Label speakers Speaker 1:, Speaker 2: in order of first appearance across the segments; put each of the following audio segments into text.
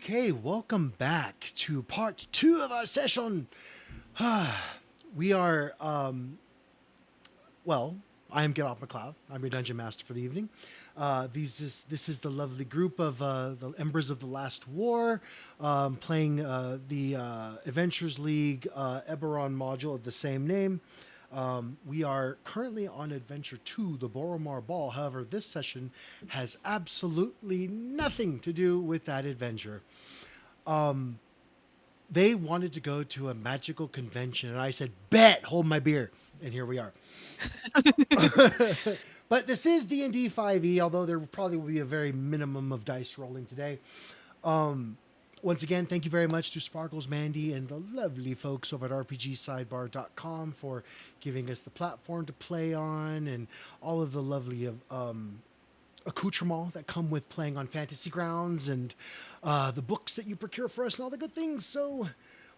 Speaker 1: Okay, welcome back to part 2 of our session. We are, well, I am Get Off McCloud. I'm your dungeon master for the evening. This is the lovely group of the Embers of the Last War, playing the Adventures League Eberron module of the same name. We are currently on Adventure 2, the Boromar Ball. However, this session has absolutely nothing to do with that adventure. They wanted to go to a magical convention, and I said, bet, hold my beer. And here we are. But this is D&D 5e, although there probably will be a very minimum of dice rolling today. Once again, thank you very much to Sparkles, Mandy, and the lovely folks over at RPGsidebar.com for giving us the platform to play on and all of the lovely accoutrements that come with playing on Fantasy Grounds and the books that you procure for us and all the good things. So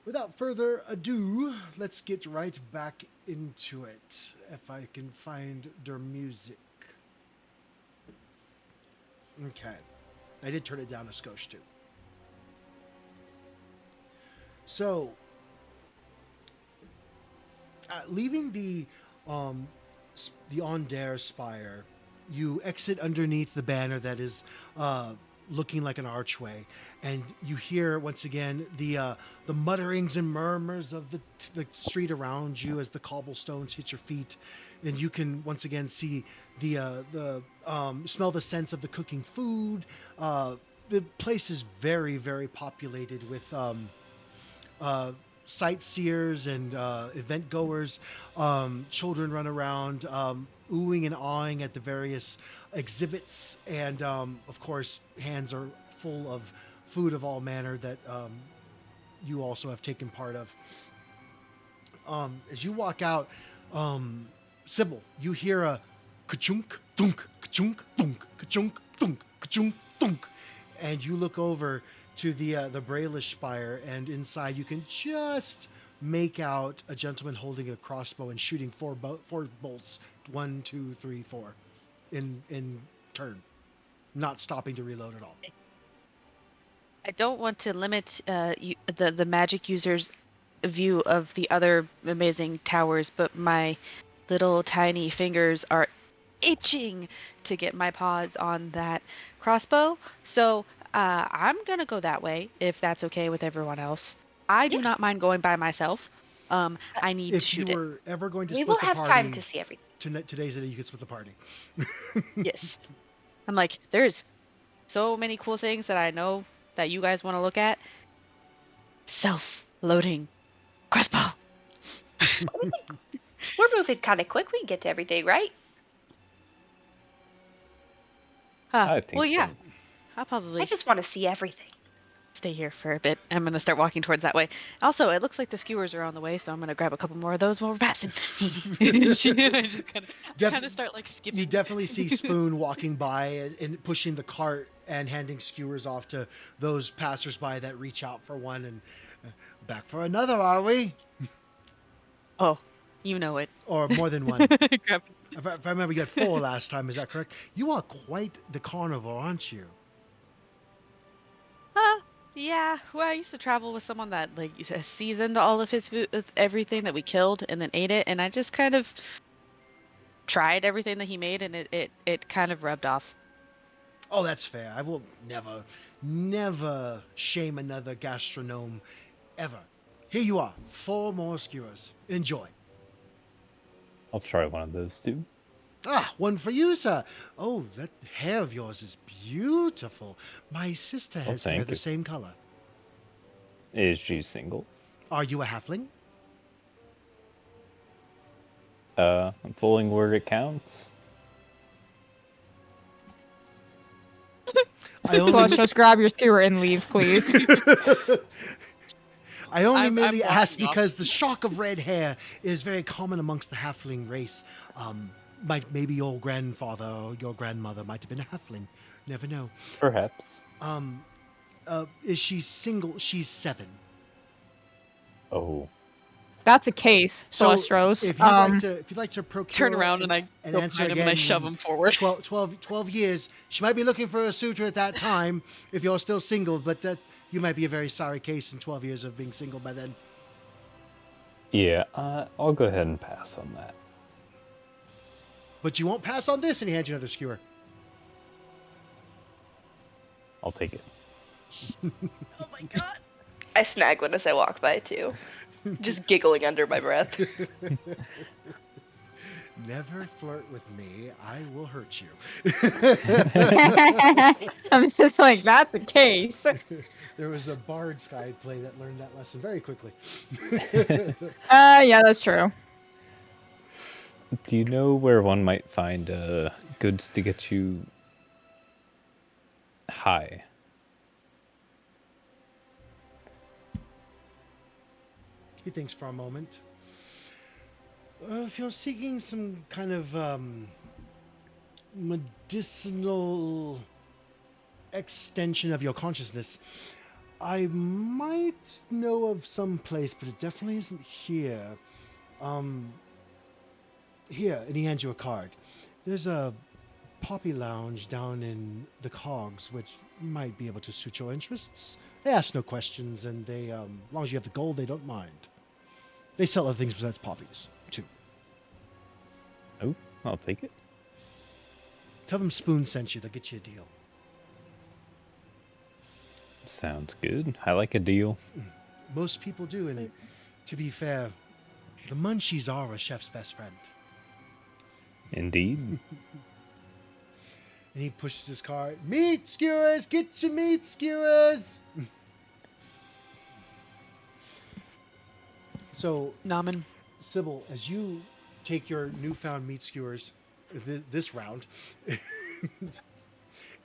Speaker 1: without further ado, let's get right back into it. If I can find their music. Okay. I did turn it down a skosh too. So, leaving the Ondair Spire, you exit underneath the banner that is looking like an archway, and you hear once again the mutterings and murmurs of the street around you as the cobblestones hit your feet, and you can once again see the smell the sense of the cooking food. The place is very, very populated with sightseers and event goers. Children run around oohing and awing at the various exhibits, and of course hands are full of food of all manner that you also have taken part of. As you walk out, Sybil, you hear a ka-chunk, thunk, ka-chunk, thunk, ka-chunk, thunk, ka-chunk, thunk, and you look over to the Braelish Spire, and inside you can just make out a gentleman holding a crossbow and shooting four bolts, 1, 2, 3, 4, in turn, not stopping to reload at all.
Speaker 2: I don't want to limit the magic user's view of the other amazing towers, but my little tiny fingers are itching to get my paws on that crossbow. So I'm going to go that way, if that's okay with everyone else. I do not mind going by myself. I need to shoot it.
Speaker 1: If you were ever going to
Speaker 3: we
Speaker 1: split
Speaker 3: will
Speaker 1: the
Speaker 3: have
Speaker 1: party,
Speaker 3: time to see everything.
Speaker 1: Today's the day you could split the party.
Speaker 2: Yes. I'm like, there's so many cool things that I know that you guys want to look at. Self-loading crossbow.
Speaker 3: We're moving kind of quick. We can get to everything, right?
Speaker 4: I think
Speaker 2: well, yeah.
Speaker 4: so.
Speaker 2: I'll probably
Speaker 3: I just want to see everything.
Speaker 2: stay here for a bit. I'm going to start walking towards that way. Also, it looks like the skewers are on the way, so I'm going to grab a couple more of those while we're passing. I just kind of start like skipping.
Speaker 1: You definitely see Spoon walking by and pushing the cart and handing skewers off to those passersby that reach out for one and back for another, are we?
Speaker 2: Oh, you know it.
Speaker 1: Or more than one.
Speaker 2: Grab
Speaker 1: If I remember, you had 4 last time. Is that correct? You are quite the carnivore, aren't you?
Speaker 2: Yeah, well, I used to travel with someone that like seasoned all of his food with everything that we killed and then ate it, and I just kind of tried everything that he made, and it kind of rubbed off.
Speaker 1: Oh, that's fair. I will never shame another gastronome ever. Here you are, 4 more skewers. Enjoy.
Speaker 4: I'll try one of those too.
Speaker 1: Ah, one for you, sir. Oh, that hair of yours is beautiful. My sister has hair
Speaker 4: thank
Speaker 1: the
Speaker 4: you.
Speaker 1: same color.
Speaker 4: Is she single?
Speaker 1: Are you a halfling?
Speaker 4: I'm fooling where it counts.
Speaker 5: Flush, just grab your skewer and leave, please.
Speaker 1: I only
Speaker 2: I'm
Speaker 1: merely
Speaker 2: walking
Speaker 1: asked
Speaker 2: off.
Speaker 1: because the shock of red hair is very common amongst the halfling race. Maybe your grandfather or your grandmother might have been a halfling. Never know.
Speaker 4: Perhaps.
Speaker 1: Is she single? She's 7.
Speaker 4: Oh.
Speaker 5: That's a case,
Speaker 1: So
Speaker 5: Celestros.
Speaker 1: if you'd like to procure,
Speaker 2: Turn around and I go
Speaker 1: answer
Speaker 2: behind him and I shove him forward.
Speaker 1: 12 years. She might be looking for a suitor at that time if you're still single, but that you might be a very sorry case in 12 years of being single by then.
Speaker 4: Yeah, I'll go ahead and pass on that.
Speaker 1: But you won't pass on this, and he hands you another skewer.
Speaker 4: I'll take it.
Speaker 6: Oh my god.
Speaker 3: I snag one as I walk by too, just giggling under my breath.
Speaker 1: Never flirt with me. I will hurt you.
Speaker 5: I'm just like, that's the case.
Speaker 1: There was a Bard's Guide play that learned that lesson very quickly.
Speaker 5: Yeah, that's true.
Speaker 4: Do you know where one might find goods to get you high?
Speaker 1: He thinks for a moment. If you're seeking some kind of medicinal extension of your consciousness, I might know of some place, but it definitely isn't here. Here, and he hands you a card. There's a poppy lounge down in the Cogs, which might be able to suit your interests. They ask no questions, and they, as long as you have the gold, they don't mind. They sell other things besides poppies, too.
Speaker 4: Oh, I'll take it.
Speaker 1: Tell them Spoon sent you. They'll get you a deal.
Speaker 4: Sounds good. I like a deal.
Speaker 1: Most people do, and to be fair, the munchies are a chef's best friend.
Speaker 4: Indeed.
Speaker 1: And he pushes his cart. Meat skewers! Get your meat skewers! So,
Speaker 2: Namen.
Speaker 1: Sybil, as you take your newfound meat skewers this round,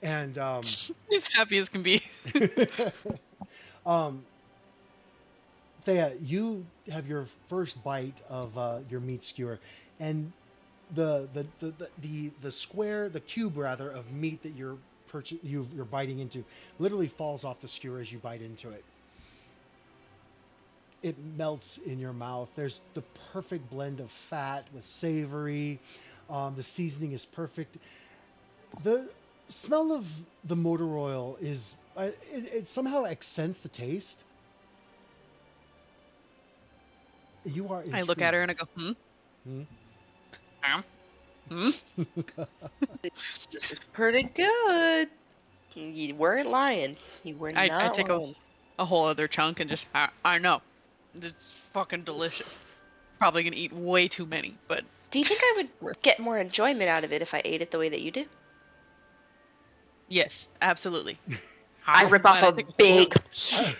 Speaker 1: and
Speaker 2: He's happy as can be.
Speaker 1: Thea, you have your first bite of your meat skewer, and the square, the cube rather, of meat that you're biting into literally falls off the skewer as you bite into it. It melts in your mouth. There's the perfect blend of fat with savory. The seasoning is perfect. The smell of the motor oil is it somehow accents the taste. You are.
Speaker 2: I look at her and I go,
Speaker 3: This is pretty good. You weren't lying. You were
Speaker 2: I
Speaker 3: not
Speaker 2: take
Speaker 3: lying.
Speaker 2: a whole other chunk and just, I know. It's fucking delicious. Probably gonna eat way too many, but
Speaker 3: Do you think I would get more enjoyment out of it if I ate it the way that you do?
Speaker 2: yes, absolutely.
Speaker 3: I rip off a
Speaker 2: Glad I took
Speaker 3: big,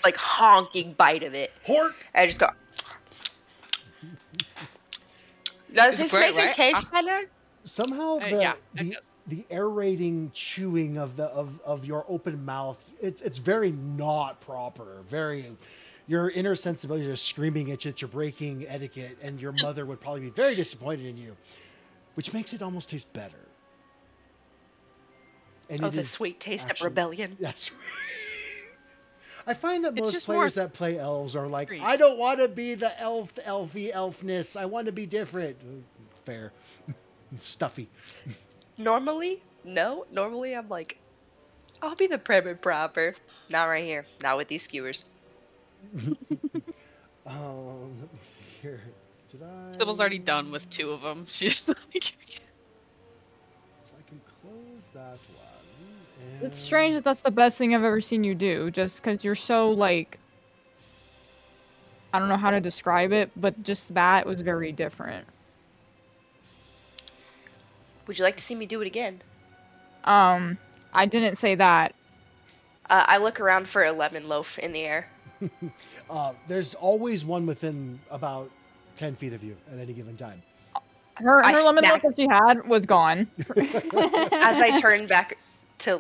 Speaker 3: like, honking bite of it.
Speaker 1: Hork!
Speaker 3: I just go. Does
Speaker 2: It's
Speaker 3: this
Speaker 2: great,
Speaker 3: make it
Speaker 2: right?
Speaker 3: taste better?
Speaker 1: Somehow
Speaker 2: yeah,
Speaker 1: the aerating chewing of your open mouth, it's very not proper. Very, your inner sensibilities are screaming at you that you're breaking etiquette, and your mother would probably be very disappointed in you, which makes it almost taste better. And
Speaker 3: Oh,
Speaker 1: it
Speaker 3: the
Speaker 1: is
Speaker 3: sweet taste
Speaker 1: actually-
Speaker 3: of rebellion.
Speaker 1: That's right. I find that
Speaker 2: It's
Speaker 1: most
Speaker 2: just
Speaker 1: players
Speaker 2: more
Speaker 1: that play elves are like,
Speaker 2: green.
Speaker 1: I don't want to be the elfy elfness. I want to be different. Fair. Stuffy.
Speaker 3: Normally, no. Normally, I'm like, I'll be the prim and proper. Not right here. Not with these skewers.
Speaker 1: Let me see here. Did I?
Speaker 2: Sybil's already done with 2 of them. She's like,
Speaker 1: So I can close that one.
Speaker 5: It's strange that that's the best thing I've ever seen you do, just because you're so, like... I don't know how to describe it, but just that was very different.
Speaker 3: Would you like to see me do it again?
Speaker 5: I didn't say that.
Speaker 3: I look around for a lemon loaf in the air.
Speaker 1: There's always one within about 10 feet of you at any given time.
Speaker 5: Her
Speaker 3: I
Speaker 5: lemon
Speaker 3: smack-
Speaker 5: loaf that she had was gone.
Speaker 3: As I turn back to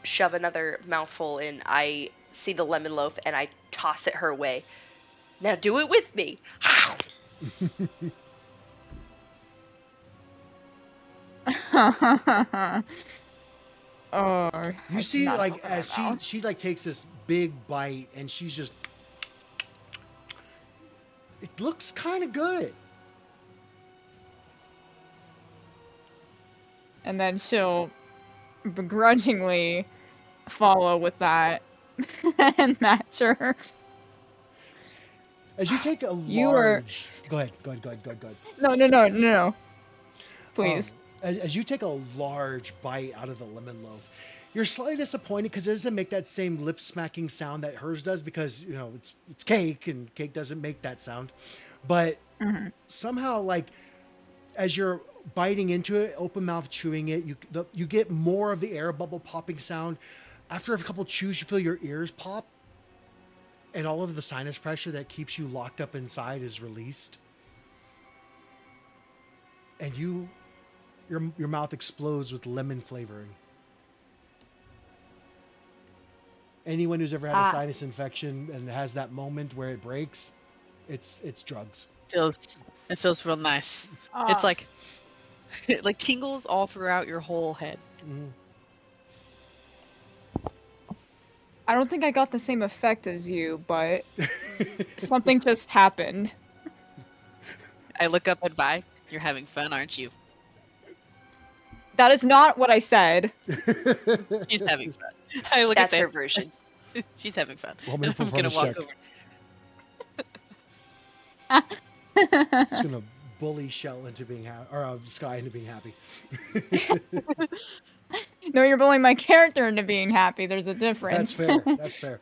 Speaker 3: shove another mouthful in, I see the lemon loaf and I toss it her way. Now do it with me.
Speaker 5: Oh,
Speaker 1: You
Speaker 5: I
Speaker 1: see,
Speaker 5: cannot
Speaker 1: like,
Speaker 5: open my
Speaker 1: as
Speaker 5: mouth.
Speaker 1: she like takes this big bite and she's just, it looks kind of good.
Speaker 5: And then she'll begrudgingly follow with that. and match her.
Speaker 1: As you take a
Speaker 5: You are-
Speaker 1: large... Go ahead.
Speaker 5: No. Please.
Speaker 1: As you take a large bite out of the lemon loaf, you're slightly disappointed because it doesn't make that same lip smacking sound that hers does, because it's cake and cake doesn't make that sound. But somehow, like, as you're biting into it, open mouth chewing it, you get more of the air bubble popping sound. After a couple chews, you feel your ears pop, and all of the sinus pressure that keeps you locked up inside is released, and your mouth explodes with lemon flavoring. Anyone who's ever had a sinus infection and has that moment where it breaks, it's drugs.
Speaker 2: It feels real nice. It's like like tingles all throughout your whole head.
Speaker 1: Mhm.
Speaker 5: I don't think I got the same effect as you, but something just happened.
Speaker 2: I look up at Vi. You're having fun, aren't you?
Speaker 5: That is not what I said.
Speaker 2: She's having fun. I look
Speaker 3: That's
Speaker 2: at
Speaker 3: her
Speaker 2: them.
Speaker 3: version.
Speaker 2: She's having fun.
Speaker 1: Well, make a
Speaker 2: I'm gonna
Speaker 1: performance
Speaker 2: walk
Speaker 1: check.
Speaker 2: over.
Speaker 1: It's gonna bully Shell into being Sky into being happy.
Speaker 5: No, you're bullying my character into being happy. There's a difference.
Speaker 1: That's fair.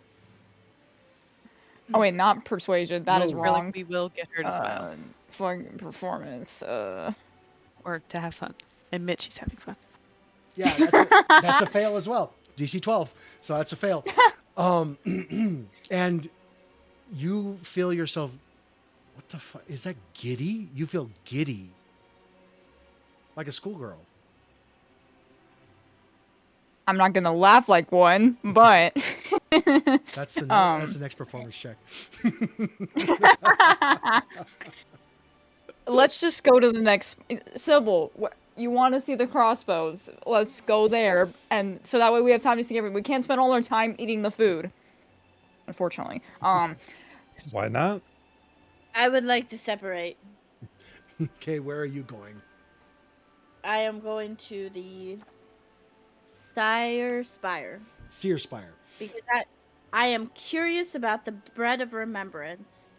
Speaker 5: Oh wait, not persuasion. That is
Speaker 1: No.
Speaker 2: Really,
Speaker 5: wrong.
Speaker 2: we will get her to smile
Speaker 5: Fucking performance.
Speaker 2: or to have fun. Admit she's having fun.
Speaker 1: Yeah, that's a fail as well. DC 12, so that's a fail. And you feel yourself. What the fuck is that? Giddy? You feel giddy, like a schoolgirl.
Speaker 5: I'm not gonna laugh like one, but
Speaker 1: That's the next performance check.
Speaker 5: let's just go to the next. Sybil, you want to see the crossbows? Let's go there, and so that way we have time to see everything. We can't spend all our time eating the food, unfortunately.
Speaker 4: Why not?
Speaker 6: I would like to separate.
Speaker 1: Okay, where are you going?
Speaker 6: I am going to the Seer Spire
Speaker 1: Seer Spire.
Speaker 6: because I am curious about the bread of remembrance.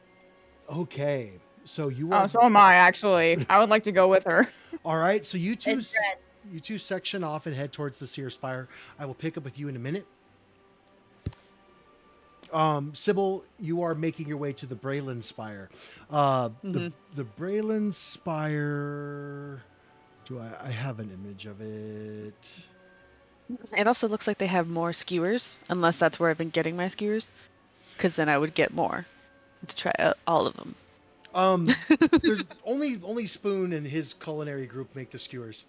Speaker 1: Okay, so you are.
Speaker 5: Oh, so am I actually. I would like to go with her.
Speaker 1: All right, so you two,
Speaker 6: It's bread.
Speaker 1: you two section off and head towards the Seer Spire. I will pick up with you in a minute. Sybil, you are making your way to the Braylon Spire. The Braylon Spire. I have an image of it?
Speaker 2: It also looks like they have more skewers, unless that's where I've been getting my skewers, because then I would get more to try out all of them.
Speaker 1: There's only Spoon and his culinary group make the skewers.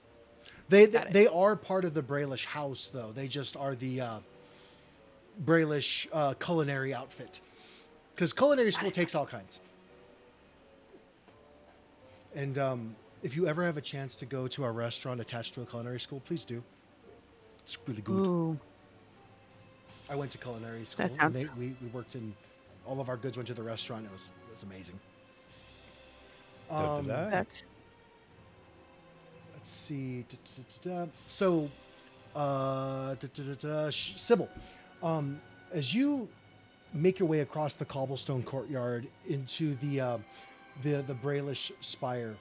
Speaker 1: They are part of the Braylish house, though. They just are the Braylish culinary outfit, because culinary school takes all kinds. And if you ever have a chance to go to a restaurant attached to a culinary school, please do. It's really good.
Speaker 2: Ooh,
Speaker 1: I went to culinary school.
Speaker 2: That sounds-
Speaker 1: And we worked in, all of our goods went to the restaurant. It was amazing.
Speaker 2: that's
Speaker 1: Let's see. So, Sybil, as you make your way across the cobblestone courtyard into the Braylish Spire,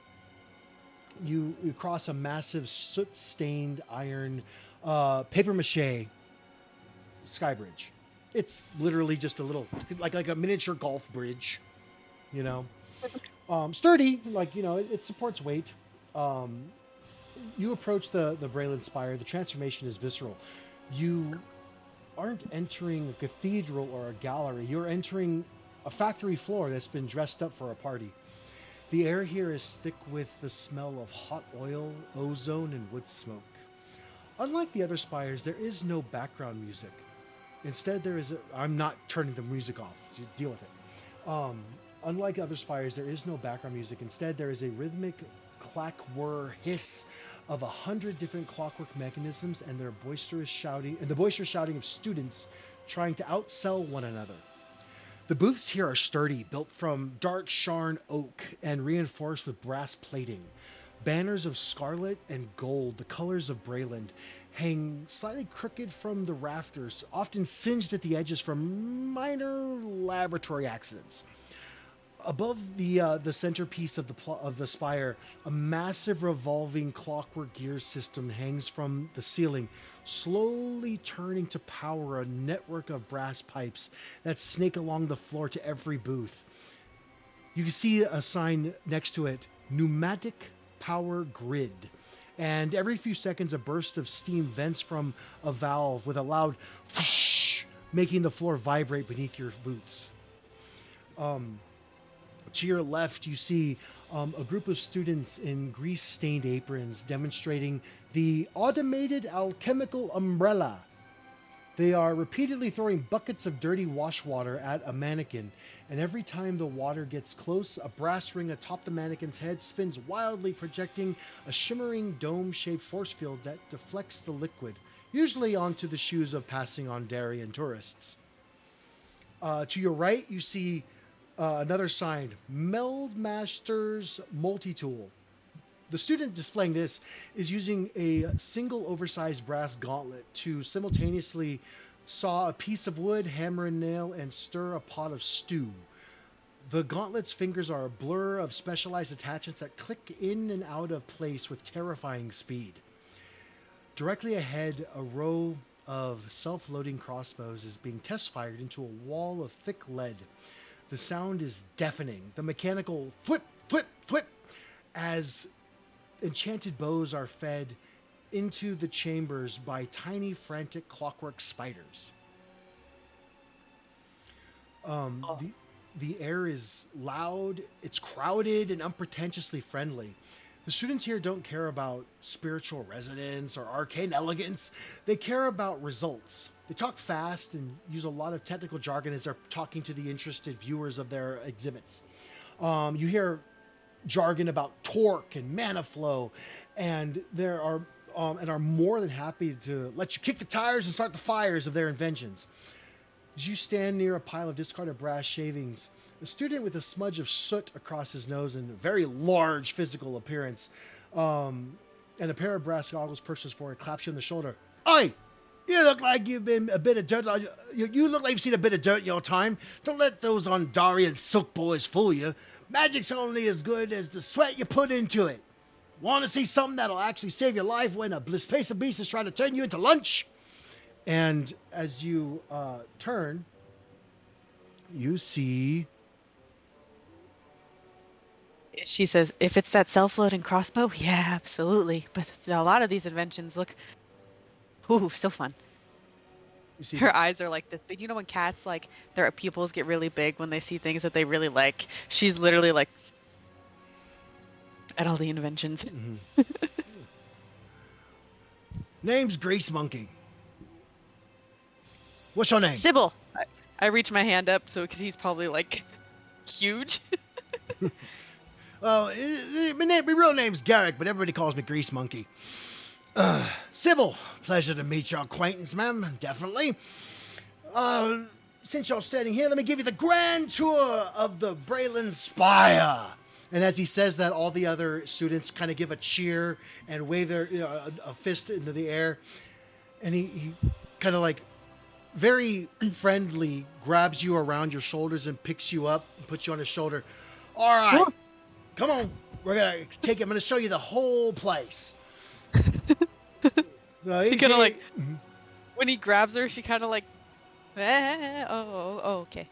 Speaker 1: you cross a massive soot-stained iron paper mache sky bridge. It's literally just a little, like a miniature golf bridge, you know. Sturdy, like, you know, it supports weight. You approach the Braylon Spire. The transformation is visceral. You aren't entering a cathedral or a gallery. You're entering a factory floor that's been dressed up for a party. The air here is thick with the smell of hot oil, ozone, and wood smoke. Unlike the other spires, there is no background music. Instead, there is I'm not turning the music off. You deal with it. Unlike other spires, there is no background music. Instead, there is a rhythmic clack, whir, hiss of 100 different clockwork mechanisms and the boisterous shouting of students trying to outsell one another. The booths here are sturdy, built from dark Sharn oak and reinforced with brass plating. Banners of scarlet and gold, the colors of Brayland, hang slightly crooked from the rafters, often singed at the edges from minor laboratory accidents. Above the centerpiece of the spire, a massive revolving clockwork gear system hangs from the ceiling, slowly turning to power a network of brass pipes that snake along the floor to every booth. You can see a sign next to it, pneumatic power grid. And every few seconds, a burst of steam vents from a valve with a loud whoosh, making the floor vibrate beneath your boots. To your left, you see a group of students in grease-stained aprons demonstrating the automated alchemical umbrella. They are repeatedly throwing buckets of dirty wash water at a mannequin, and every time the water gets close, a brass ring atop the mannequin's head spins wildly, projecting a shimmering dome-shaped force field that deflects the liquid, usually onto the shoes of passing on Darien tourists. To your right, you see another sign, Meldmaster's Multi-Tool. The student displaying this is using a single oversized brass gauntlet to simultaneously saw a piece of wood, hammer and nail, and stir a pot of stew. The gauntlet's fingers are a blur of specialized attachments that click in and out of place with terrifying speed. Directly ahead, a row of self-loading crossbows is being test-fired into a wall of thick lead. The sound is deafening. The mechanical thwip, thwip, thwip, as enchanted bows are fed into the chambers by tiny, frantic clockwork spiders. The air is loud, it's crowded and unpretentiously friendly. The students here don't care about spiritual resonance or arcane elegance. They care about results. They talk fast and use a lot of technical jargon as they're talking to the interested viewers of their exhibits. You hear jargon about torque and mana flow, and are more than happy to let you kick the tires and start the fires of their inventions. As you stand near a pile of discarded brass shavings, a student with a smudge of soot across his nose and a very large physical appearance, and a pair of brass goggles purchased for it, claps you on the shoulder. Oi! You look like you've been a bit of dirt. You look like you've seen a bit of dirt in your time. Don't let those Ondarian silk boys fool you. Magic's only as good as the sweat you put into it. Want to see something that'll actually save your life when a space of beast is trying to turn you into lunch? And as you turn, you see...
Speaker 2: She says, if it's that self-loading crossbow, yeah, absolutely. But a lot of these inventions look, ooh, so fun.
Speaker 1: You see
Speaker 2: Her eyes are like this big. You know when cats, like, their pupils get really big when they see things that they really like? She's literally like, at all the inventions.
Speaker 1: Mm-hmm. Name's Grease Monkey. What's your name?
Speaker 2: Sybil! I reach my hand up, so because he's probably, like, huge.
Speaker 1: Well, my real name's Garrick, but everybody calls me Grease Monkey. Sybil, pleasure to meet your acquaintance, ma'am. Definitely. Since you're standing here, let me give you the grand tour of the Braylon Spire. And as he says that, all the other students kind of give a cheer and wave their a fist into the air. And he kind of like very friendly grabs you around your shoulders and picks you up and puts you on his shoulder. All right. Come on, we're gonna take it. I'm gonna show you the whole place.
Speaker 2: She kind of like, when he grabs her, she kind of like, okay.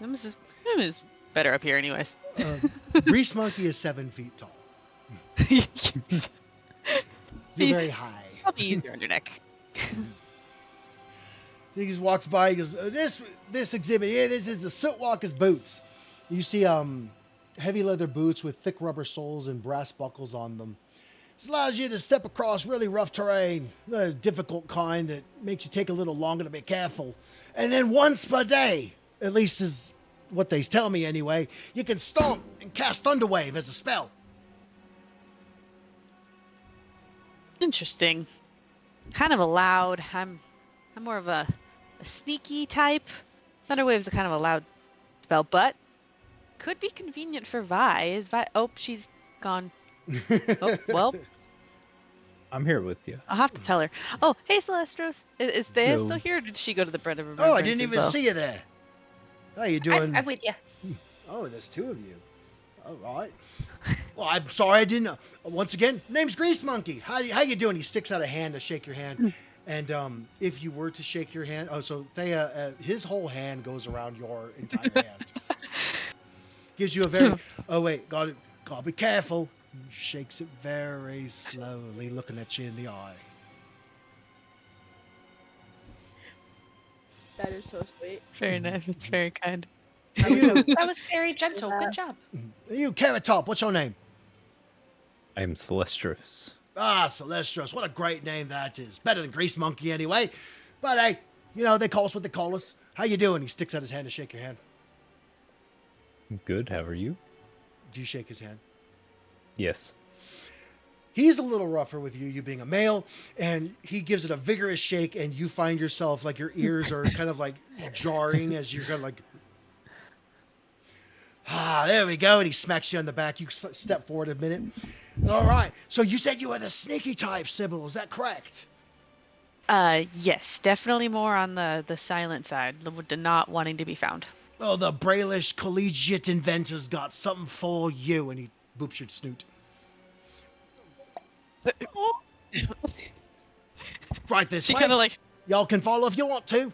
Speaker 2: This is better up here, anyways.
Speaker 1: Grease Monkey is 7 feet tall. You're very high.
Speaker 2: Probably easier on your neck.
Speaker 1: He just walks by. He goes, "This exhibit here. This is the Sootwalker's boots. You see, heavy leather boots with thick rubber soles and brass buckles on them. This allows you to step across really rough terrain, a difficult kind that makes you take a little longer to be careful. And then once per day, at least is what they tell me anyway, you can stomp and cast Thunderwave as a spell."
Speaker 2: Interesting. Kind of a loud. I'm more of a sneaky type. Thunderwave's a kind of a loud spell, but could be convenient for Vi. Is Vi? Oh, she's gone. Oh, well.
Speaker 4: I'm here with you.
Speaker 2: I'll have to tell her. Oh, hey, Celestros. Is Thea
Speaker 4: Hello.
Speaker 2: still here, or did she go to the Bread of Remembrance?
Speaker 1: Oh, I didn't
Speaker 2: as
Speaker 1: even
Speaker 2: well?
Speaker 1: see you there. How you doing?
Speaker 3: I'm with you.
Speaker 1: Oh, there's two of you. All right. Well, I'm sorry I didn't. Once again, name's Grease Monkey. How you doing? He sticks out a hand to shake your hand. And if you were to shake your hand, so Thea, his whole hand goes around your entire hand. Gives you a very. Oh wait, gotta be careful. Shakes it very slowly, looking at you in the eye.
Speaker 6: That is so sweet.
Speaker 2: Very nice. It's very kind.
Speaker 3: That was very gentle. Good job.
Speaker 1: You, Carrot Top. What's your name?
Speaker 4: I am Celestros.
Speaker 1: Ah, Celestros. What a great name that is. Better than Grease Monkey anyway. But hey, they call us what they call us. How you doing? He sticks out his hand to shake your hand.
Speaker 4: Good, how are you?
Speaker 1: Do you shake his hand?
Speaker 4: Yes.
Speaker 1: He's a little rougher with you being a male, and he gives it a vigorous shake, and you find yourself like your ears are kind of like jarring as you're kind of like, there we go. And he smacks you on the back. You step forward a minute. All right. So you said you were the sneaky type, Sybil. Is that correct?
Speaker 2: Yes, definitely more on the silent side, the not wanting to be found.
Speaker 1: Oh, the Brailish collegiate inventor's got something for you. And he boops your snoot. Right this
Speaker 2: She
Speaker 1: way.
Speaker 2: kind of like
Speaker 1: Y'all can follow if you want to.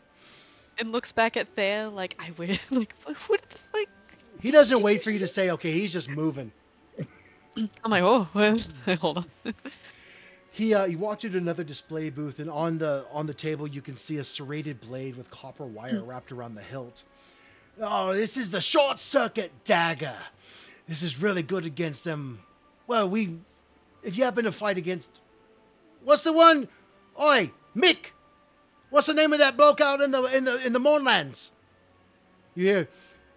Speaker 2: and looks back at Thea like, I would like, what the fuck?
Speaker 1: He doesn't
Speaker 2: Did
Speaker 1: wait
Speaker 2: you
Speaker 1: for you to say okay. He's just moving.
Speaker 2: I'm like, oh, well, hold on.
Speaker 1: He walks you to another display booth, and on the table you can see a serrated blade with copper wire wrapped around the hilt. Oh, this is the short circuit dagger. This is really good against them. Well, if you happen to fight against, what's the one? Oi, Mick. What's the name of that bloke out in the Moonlands? You hear?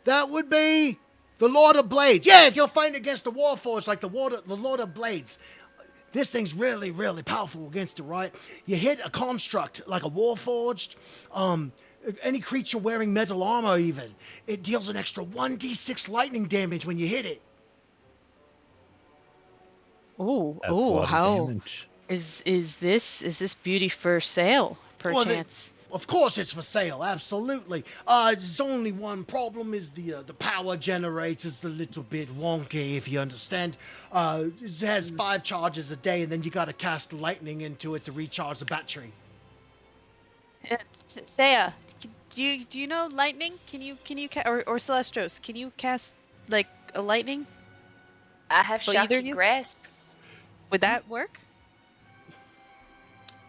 Speaker 1: That would be the Lord of Blades. Yeah, if you're fighting against the Warforged, like the Lord of Blades. This thing's really, really powerful against it, right? You hit a construct like a Warforged, any creature wearing metal armor even, it deals an extra 1d6 lightning damage when you hit it.
Speaker 2: Oh,
Speaker 4: That's a lot of
Speaker 2: how
Speaker 4: damage.
Speaker 2: is this beauty for sale,
Speaker 1: Well,
Speaker 2: perchance?
Speaker 1: Of course it's for sale, absolutely. There's only one problem is the power generator's a little bit wonky, if you understand. It has 5 charges a day, and then you gotta cast lightning into it to recharge the battery.
Speaker 2: Thea, do you know lightning? Can you or Celestros? Can you cast like a lightning?
Speaker 3: I have
Speaker 2: Well, either
Speaker 3: shocking
Speaker 2: you?
Speaker 3: grasp.
Speaker 2: Would that work?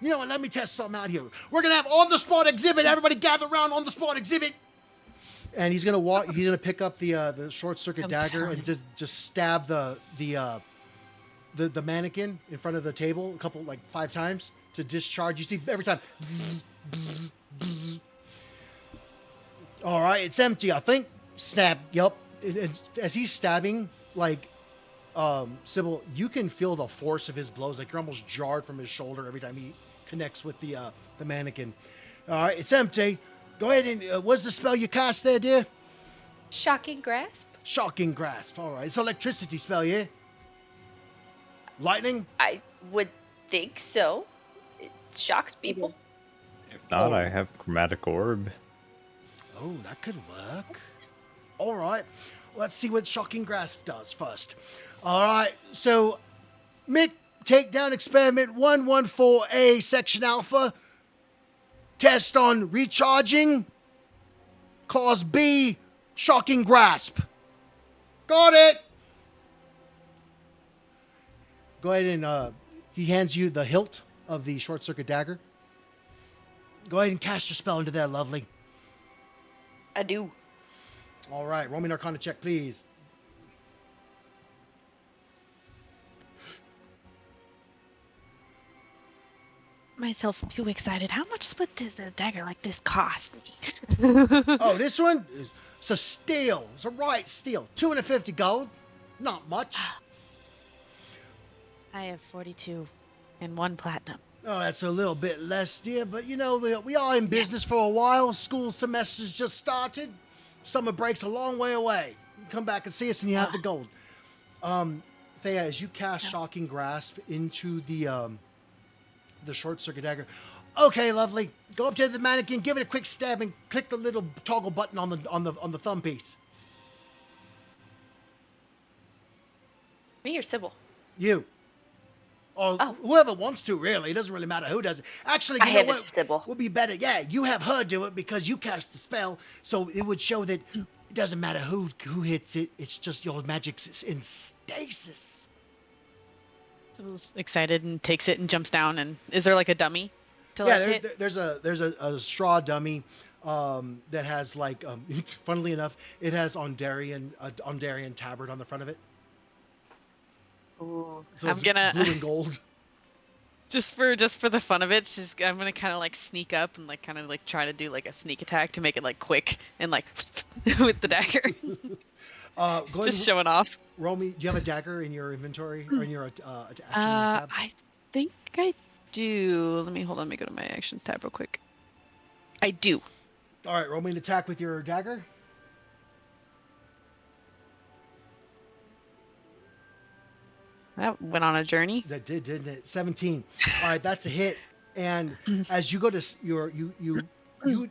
Speaker 1: You know what? Let me test something out here. We're gonna have on-the-spot exhibit. Everybody gather around on-the-spot exhibit. And he's gonna walk. He's gonna pick up the short circuit
Speaker 2: I'm
Speaker 1: dagger
Speaker 2: telling
Speaker 1: and just stab the mannequin in front of the table a couple 5 times to discharge. You see every time. Bzz, bzz, bzz. All right, it's empty. I think. Snap. Yup. As he's stabbing, Sybil, you can feel the force of his blows. Like you're almost jarred from his shoulder every time he connects with the mannequin. All right, it's empty. Go ahead and what's the spell you cast there, dear?
Speaker 3: Shocking grasp?
Speaker 1: Shocking grasp. All right, it's electricity spell, yeah. Lightning.
Speaker 3: I would think so. It shocks people.
Speaker 4: If not, I have chromatic orb.
Speaker 1: Oh, that could work. All right, let's see what shocking grasp does first. All right, so Mick, take down experiment 114A, section alpha. Test on recharging. Clause B, shocking grasp. Got it. Go ahead and he hands you the hilt of the short circuit dagger. Go ahead and cast your spell into there, lovely.
Speaker 3: I do.
Speaker 1: All right, roll me an Arcana check, please.
Speaker 2: Myself too excited. How much would this dagger like this cost me?
Speaker 1: Oh, this one? It's a steal. It's a right steal. 250 gold. Not much.
Speaker 2: I have 42 and 1 platinum.
Speaker 1: Oh, that's a little bit less, dear, but we are in business for a while. School semester's just started. Summer break's a long way away. You come back and see us and you have the gold. Thea, as you cast Shocking Grasp into the the short circuit dagger. Okay, lovely. Go up to the mannequin, give it a quick stab, and click the little toggle button on the thumb piece.
Speaker 3: Me or Sybil?
Speaker 1: You. Or
Speaker 3: Oh.
Speaker 1: whoever wants to, really. It doesn't really matter who does it. Actually,
Speaker 3: I
Speaker 1: you know
Speaker 3: hand it
Speaker 1: what?
Speaker 3: to Sybil.
Speaker 1: Would be better. Yeah, you have her do it because you cast the spell, so it would show that it doesn't matter who hits it. It's just your magic's in stasis.
Speaker 2: Sybil's excited and takes it and jumps down. And is there like a dummy to
Speaker 1: Yeah,
Speaker 2: like hit?
Speaker 1: there's a straw dummy that has like funnily enough, it has Ondarian tabard on the front of it.
Speaker 2: Ooh.
Speaker 1: So
Speaker 2: I'm
Speaker 1: it's
Speaker 2: gonna
Speaker 1: blue and gold.
Speaker 2: just for the fun of it, I'm gonna kind of like sneak up and like kind of like try to do like a sneak attack to make it like quick and like with the dagger.
Speaker 1: Go ahead
Speaker 2: Just
Speaker 1: and
Speaker 2: showing off.
Speaker 1: roll me. Do you have a dagger in your inventory or in your action tab?
Speaker 2: I think I do. Let me go to my actions tab real quick. I do.
Speaker 1: All right, roll me an attack with your dagger.
Speaker 2: That went on a journey.
Speaker 1: That did, didn't it? 17. All right, that's a hit. And as you go to you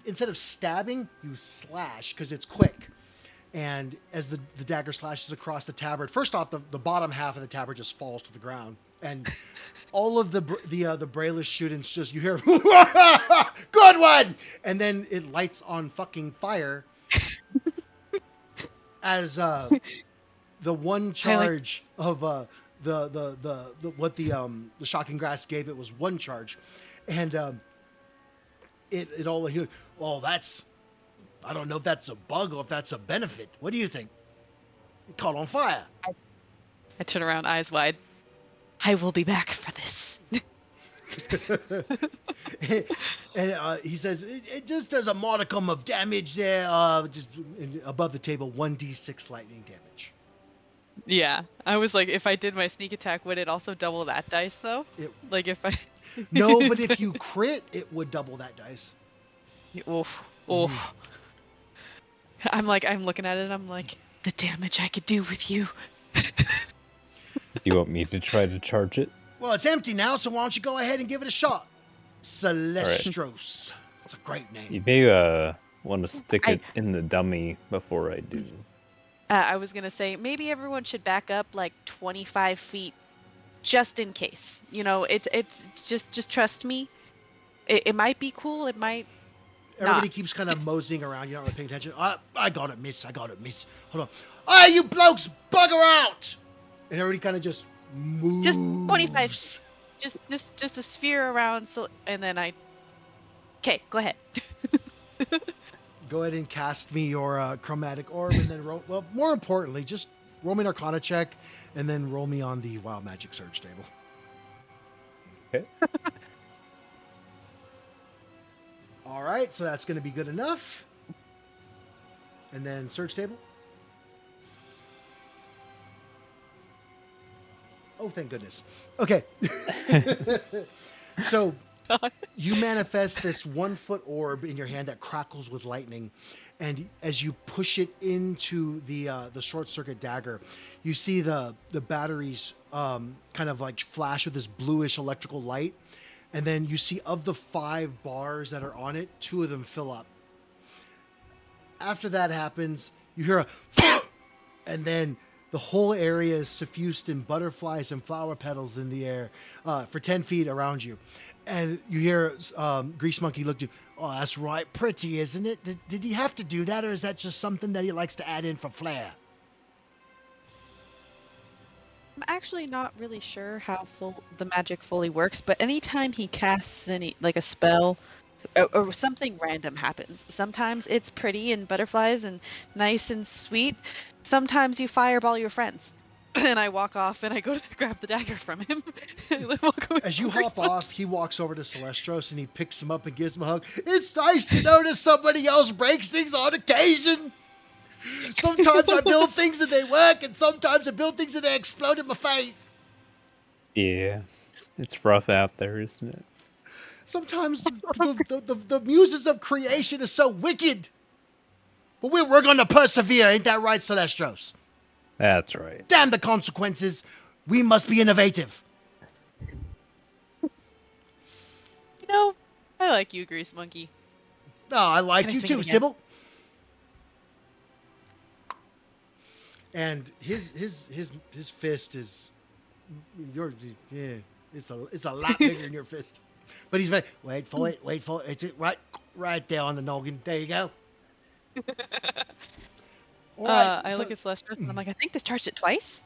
Speaker 1: instead of stabbing, you slash because it's quick. And as the dagger slashes across the tabard, first off, the bottom half of the tabard just falls to the ground, and all of the Brayless students just you hear, good one, and then it lights on fucking fire. As the one charge of the shocking grasp gave it was one charge, and it all well that's. I don't know if that's a bug or if that's a benefit. What do you think? It caught on fire.
Speaker 2: I turn around, eyes wide. I will be back for this.
Speaker 1: And he says, it just does a modicum of damage there, just above the table, 1d6 lightning damage.
Speaker 2: Yeah, I was like, if I did my sneak attack, would it also double that dice though? Like if I.
Speaker 1: No, but if you crit, it would double that dice.
Speaker 2: Oof. Oof. I'm looking at it. I'm like, the damage I could do with you.
Speaker 4: You want me to try to charge it?
Speaker 1: Well, it's empty now, so why don't you go ahead and give it a shot? Celestros. That's a great name.
Speaker 4: You may want to stick it in the dummy before I do.
Speaker 2: I was gonna say maybe everyone should back up like 25 feet, just in case. You know, it's just trust me. It might be cool. It might.
Speaker 1: Everybody keeps kind of moseying around. You're not really paying attention. I got it, miss. I got it, miss. Hold on. Hey, you blokes, bugger out! And everybody kind of just moves.
Speaker 2: Just 25. Just a sphere around. So, and then I. Okay, go ahead.
Speaker 1: Go ahead and cast me your chromatic orb, and then roll. Well, more importantly, just roll me an Arcana check, and then roll me on the Wild Magic Surge table.
Speaker 4: Okay.
Speaker 1: All right, so that's going to be good enough. And then Surge table. Oh, thank goodness. Okay. So you manifest this 1-foot orb in your hand that crackles with lightning, and as you push it into the short circuit dagger, you see the batteries kind of like flash with this bluish electrical light, and then you see of the 5 bars that are on it, 2 of them fill up. After that happens, you hear a and then the whole area is suffused in butterflies and flower petals in the air for 10 feet around you. And you hear Grease Monkey look to you. Oh, that's right. Pretty, isn't it? Did he have to do that, or is that just something that he likes to add in for flair?
Speaker 2: I'm actually not really sure how the magic fully works, but anytime he casts a spell or something random happens, sometimes it's pretty and butterflies and nice and sweet. Sometimes you fireball your friends. And I walk off and I go to grab the dagger from him.
Speaker 1: As you hop off, he walks over to Celestros and he picks him up and gives him a hug. It's nice to notice somebody else breaks things on occasion. Sometimes I build things and they work, and sometimes I build things and they explode in my face.
Speaker 4: Yeah, it's rough out there, isn't it?
Speaker 1: Sometimes the muses of creation is so wicked. But we're going to persevere, ain't that right, Celestros?
Speaker 4: That's right.
Speaker 1: Damn the consequences. We must be innovative.
Speaker 2: I like you, Grease Monkey.
Speaker 1: Oh, I like
Speaker 2: Can I
Speaker 1: you
Speaker 2: swing
Speaker 1: too,
Speaker 2: it again?
Speaker 1: Sybil. And his fist is yeah, it's a lot bigger than your fist. But he's very wait for it. It's it right there on the noggin. There you go. All right,
Speaker 2: I
Speaker 1: so,
Speaker 2: look at Celestial and I'm like, I think this charged it twice.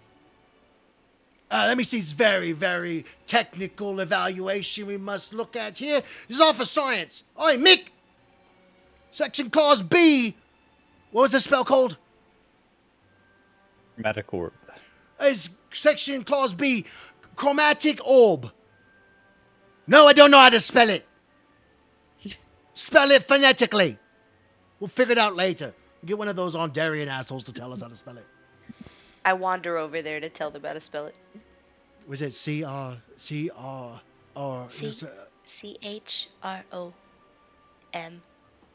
Speaker 1: let me see this very, very technical evaluation we must look at here. This is all for science. Oi, Mick! Section Clause B. What was the spell called?
Speaker 4: Chromatic orb.
Speaker 1: Is Section Clause B chromatic orb? No, I don't know how to spell it. Spell it phonetically. We'll figure it out later. Get one of those Ondarian assholes to tell us how to spell it.
Speaker 3: I wander over there to tell them how to spell it.
Speaker 1: Was it C-R-R-R?
Speaker 3: C-H-R-O-M.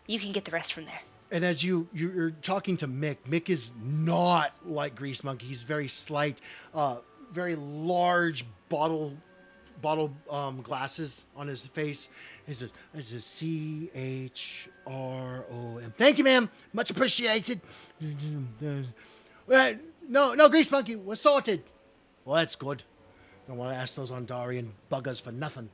Speaker 3: You can get the rest from there.
Speaker 1: And as you're talking to Mick, Mick is not like Grease Monkey. He's very slight, very large bottle glasses on his face. It's a C-H-R-O-M. Thank you, ma'am. Much appreciated. Right. No, Grease Monkey, we're sorted. Well, that's good. Don't want to ask those Ondarian buggers for nothing.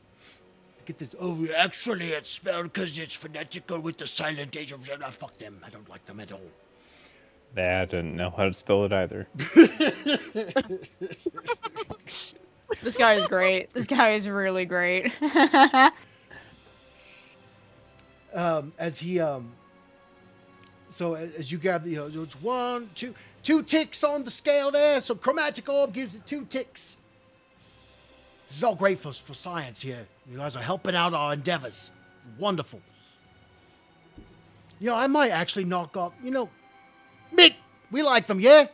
Speaker 1: Get this. Oh, actually, it's spelled because it's phonetical with the silent H. Fuck them. I don't like them at all.
Speaker 4: I didn't know how to spell it either.
Speaker 5: This guy is great. This guy is really great.
Speaker 1: As he so as you grab the it's 1, 2 ticks on the scale there. So chromatic orb gives it 2 ticks. This is all great for science here. You guys are helping out our endeavors. Wonderful. I might actually knock off. Mick, we like them, yeah?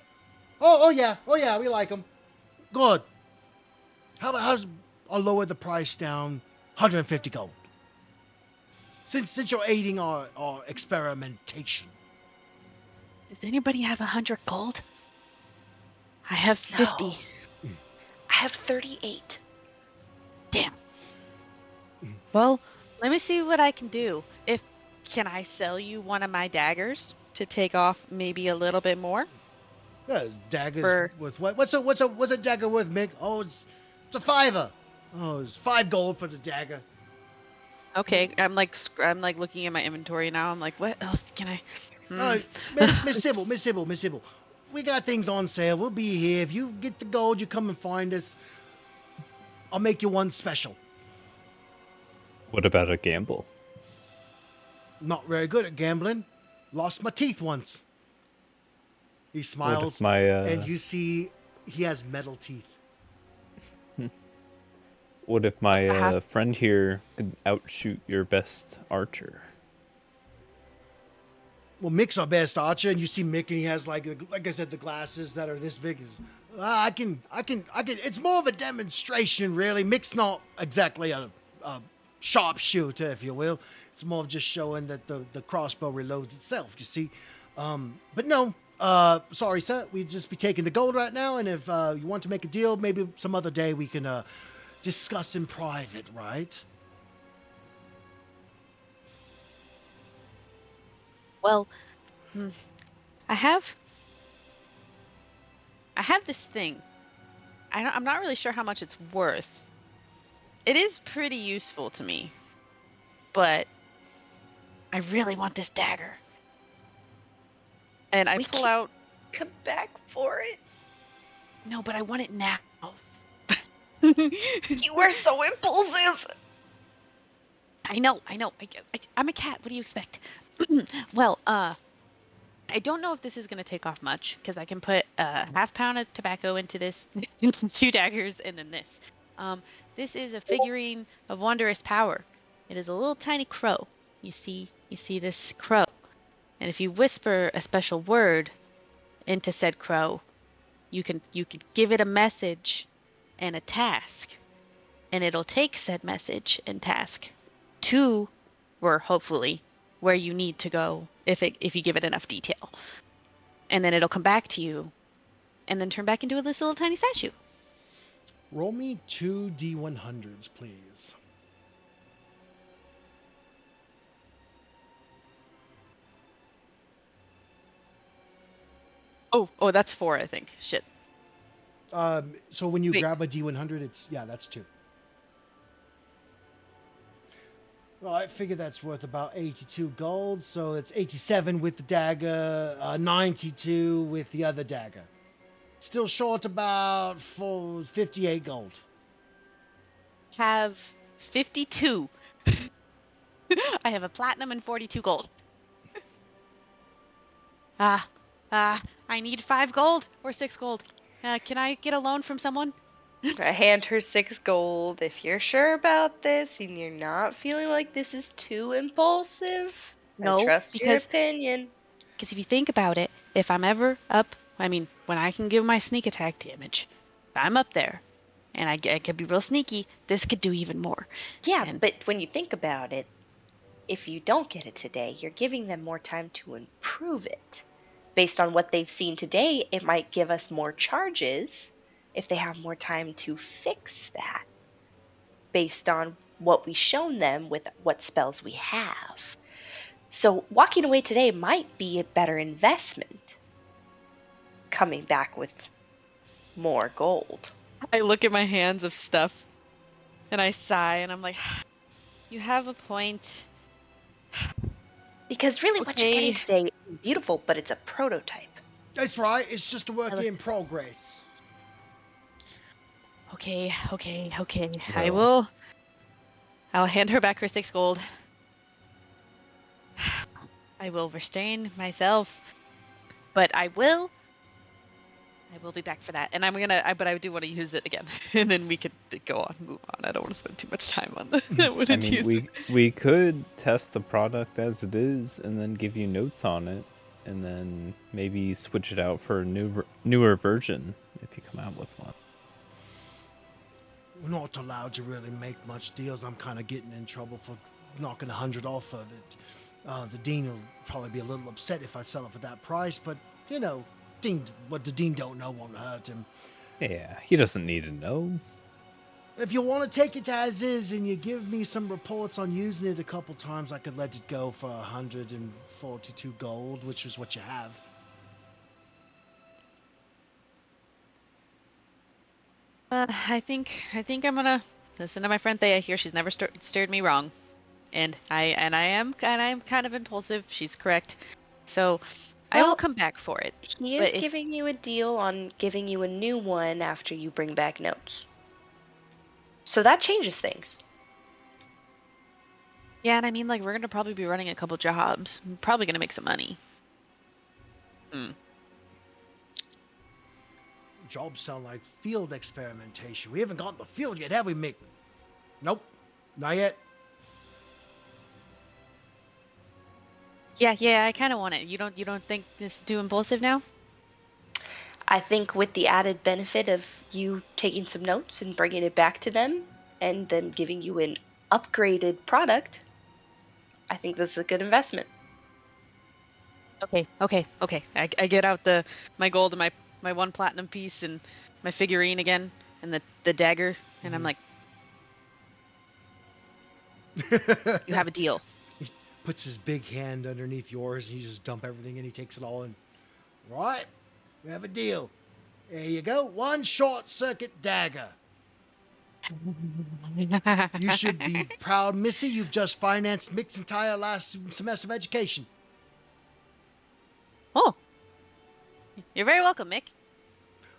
Speaker 1: Oh yeah, we like them. Good. How's I'll lower the price down 150 gold. Since you're aiding our experimentation.
Speaker 2: Does anybody have 100 gold? I have 50.
Speaker 3: No. I have 38.
Speaker 2: Damn. Well, let me see what I can do. Can I sell you one of my daggers to take off maybe a little bit more?
Speaker 1: Yeah, daggers with what? What's a dagger worth, Mick? Oh, it's a $5. Oh, it's 5 gold for the dagger.
Speaker 2: Okay, I'm like looking at my inventory now. I'm like, what else can I?
Speaker 1: Miss Sybil, we got things on sale. We'll be here. If you get the gold, you come and find us. I'll make you one special.
Speaker 4: What about a gamble?
Speaker 1: Not very good at gambling. Lost my teeth once. He smiles, and you see he has metal teeth.
Speaker 4: What if my friend here could outshoot your best archer?
Speaker 1: Well, Mick's our best archer, and you see Mick, and he has like I said, the glasses that are this big. I can. It's more of a demonstration, really. Mick's not exactly a sharpshooter, if you will. It's more of just showing that the crossbow reloads itself. You see, but no. Sorry, sir. We'd just be taking the gold right now, and if you want to make a deal, maybe some other day we can discuss in private, right?
Speaker 2: Well, I have this thing. I'm not really sure how much it's worth. It is pretty useful to me, but I really want this dagger. And I pull out.
Speaker 3: Come back for it.
Speaker 2: No, but I want it now.
Speaker 3: You are so impulsive.
Speaker 2: I know. I'm a cat. What do you expect? Well, I don't know if this is going to take off much because I can put a half pound of tobacco into this, 2 daggers, and then this. This is a figurine of wondrous power. It is a little tiny crow. You see this crow, and if you whisper a special word into said crow, you can give it a message and a task, and it'll take said message and task to, or hopefully, where you need to go if you give it enough detail, and then it'll come back to you, and then turn back into this little tiny statue.
Speaker 1: Roll me 2 D100s, please.
Speaker 2: Oh, that's 4, I think. Shit.
Speaker 1: So when you
Speaker 2: Wait.
Speaker 1: grab a D100, that's 2. Well, I figure that's worth about 82 gold, so it's 87 with the dagger, 92 with the other dagger. Still short about 58 gold.
Speaker 2: Have 52. I have a platinum and 42 gold. I need 5 gold or 6 gold. Can I get a loan from someone?
Speaker 3: I hand her 6 gold. If you're sure about this and you're not feeling like this is too impulsive,
Speaker 2: No,
Speaker 3: I trust your
Speaker 2: because
Speaker 3: opinion.
Speaker 2: if you think about it, if I'm ever up, I mean, when I can give my sneak attack damage, if I'm up there, and I could be real sneaky, this could do even more.
Speaker 3: Yeah,
Speaker 2: And-
Speaker 3: but when you think about it, if you don't get it today, you're giving them more time to improve it. Based on what they've seen today, it might give us more charges if they have more time to fix that. Based on what we've shown them with what spells we have. So walking away today might be a better investment. Coming back with more gold.
Speaker 2: I look at my hands of stuff, and I sigh, and I'm like, you have a point.
Speaker 3: Because really what you're
Speaker 2: Okay.
Speaker 3: getting today is beautiful, but it's a prototype.
Speaker 1: That's right. It's just a work in progress.
Speaker 2: Okay.
Speaker 4: Well.
Speaker 2: I'll hand her back her 6 gold. I will restrain myself, but I will be back for that. And but I do want to use it again, and then we could move on. I don't want to spend too much time on that.
Speaker 4: I mean, we could test the product as it is, and then give you notes on it, and then maybe switch it out for a newer version if you come out with one.
Speaker 1: We're not allowed to really make much deals. I'm kind of getting in trouble for knocking 100 off of it. The dean will probably be a little upset if I sell it for that price, but you know, what the dean don't know won't hurt him.
Speaker 4: Yeah, he doesn't need to know.
Speaker 1: If you want to take it as is and you give me some reports on using it a couple times, I could let it go for 142 gold, which is what you have.
Speaker 2: I think I'm gonna listen to my friend Thea here. She's never steered me wrong, and I am kind of impulsive. She's correct, so I will
Speaker 3: Well,
Speaker 2: come back for it.
Speaker 3: He
Speaker 2: But
Speaker 3: is
Speaker 2: if-
Speaker 3: giving you a deal on giving you a new one after you bring back notes. So that changes things.
Speaker 2: Yeah, and I mean, like, we're gonna probably be running a couple jobs. We're probably gonna make some money.
Speaker 1: Jobs sound like field experimentation. We haven't gotten the field yet, have we, Mick? Nope, not yet.
Speaker 2: Yeah, I kind of want it. You don't think this is too impulsive now?
Speaker 3: I think with the added benefit of you taking some notes and bringing it back to them and them giving you an upgraded product, I think this is a good investment.
Speaker 2: Okay. I get out my gold and my 1 platinum piece and my figurine again and the dagger, and I'm like, you have a deal.
Speaker 1: He puts his big hand underneath yours and you just dump everything and he takes it all in. Right, we have a deal. There you go, 1 short circuit dagger. You should be proud, Missy. You've just financed Mick's entire last semester of education.
Speaker 2: Oh, you're very welcome, Mick.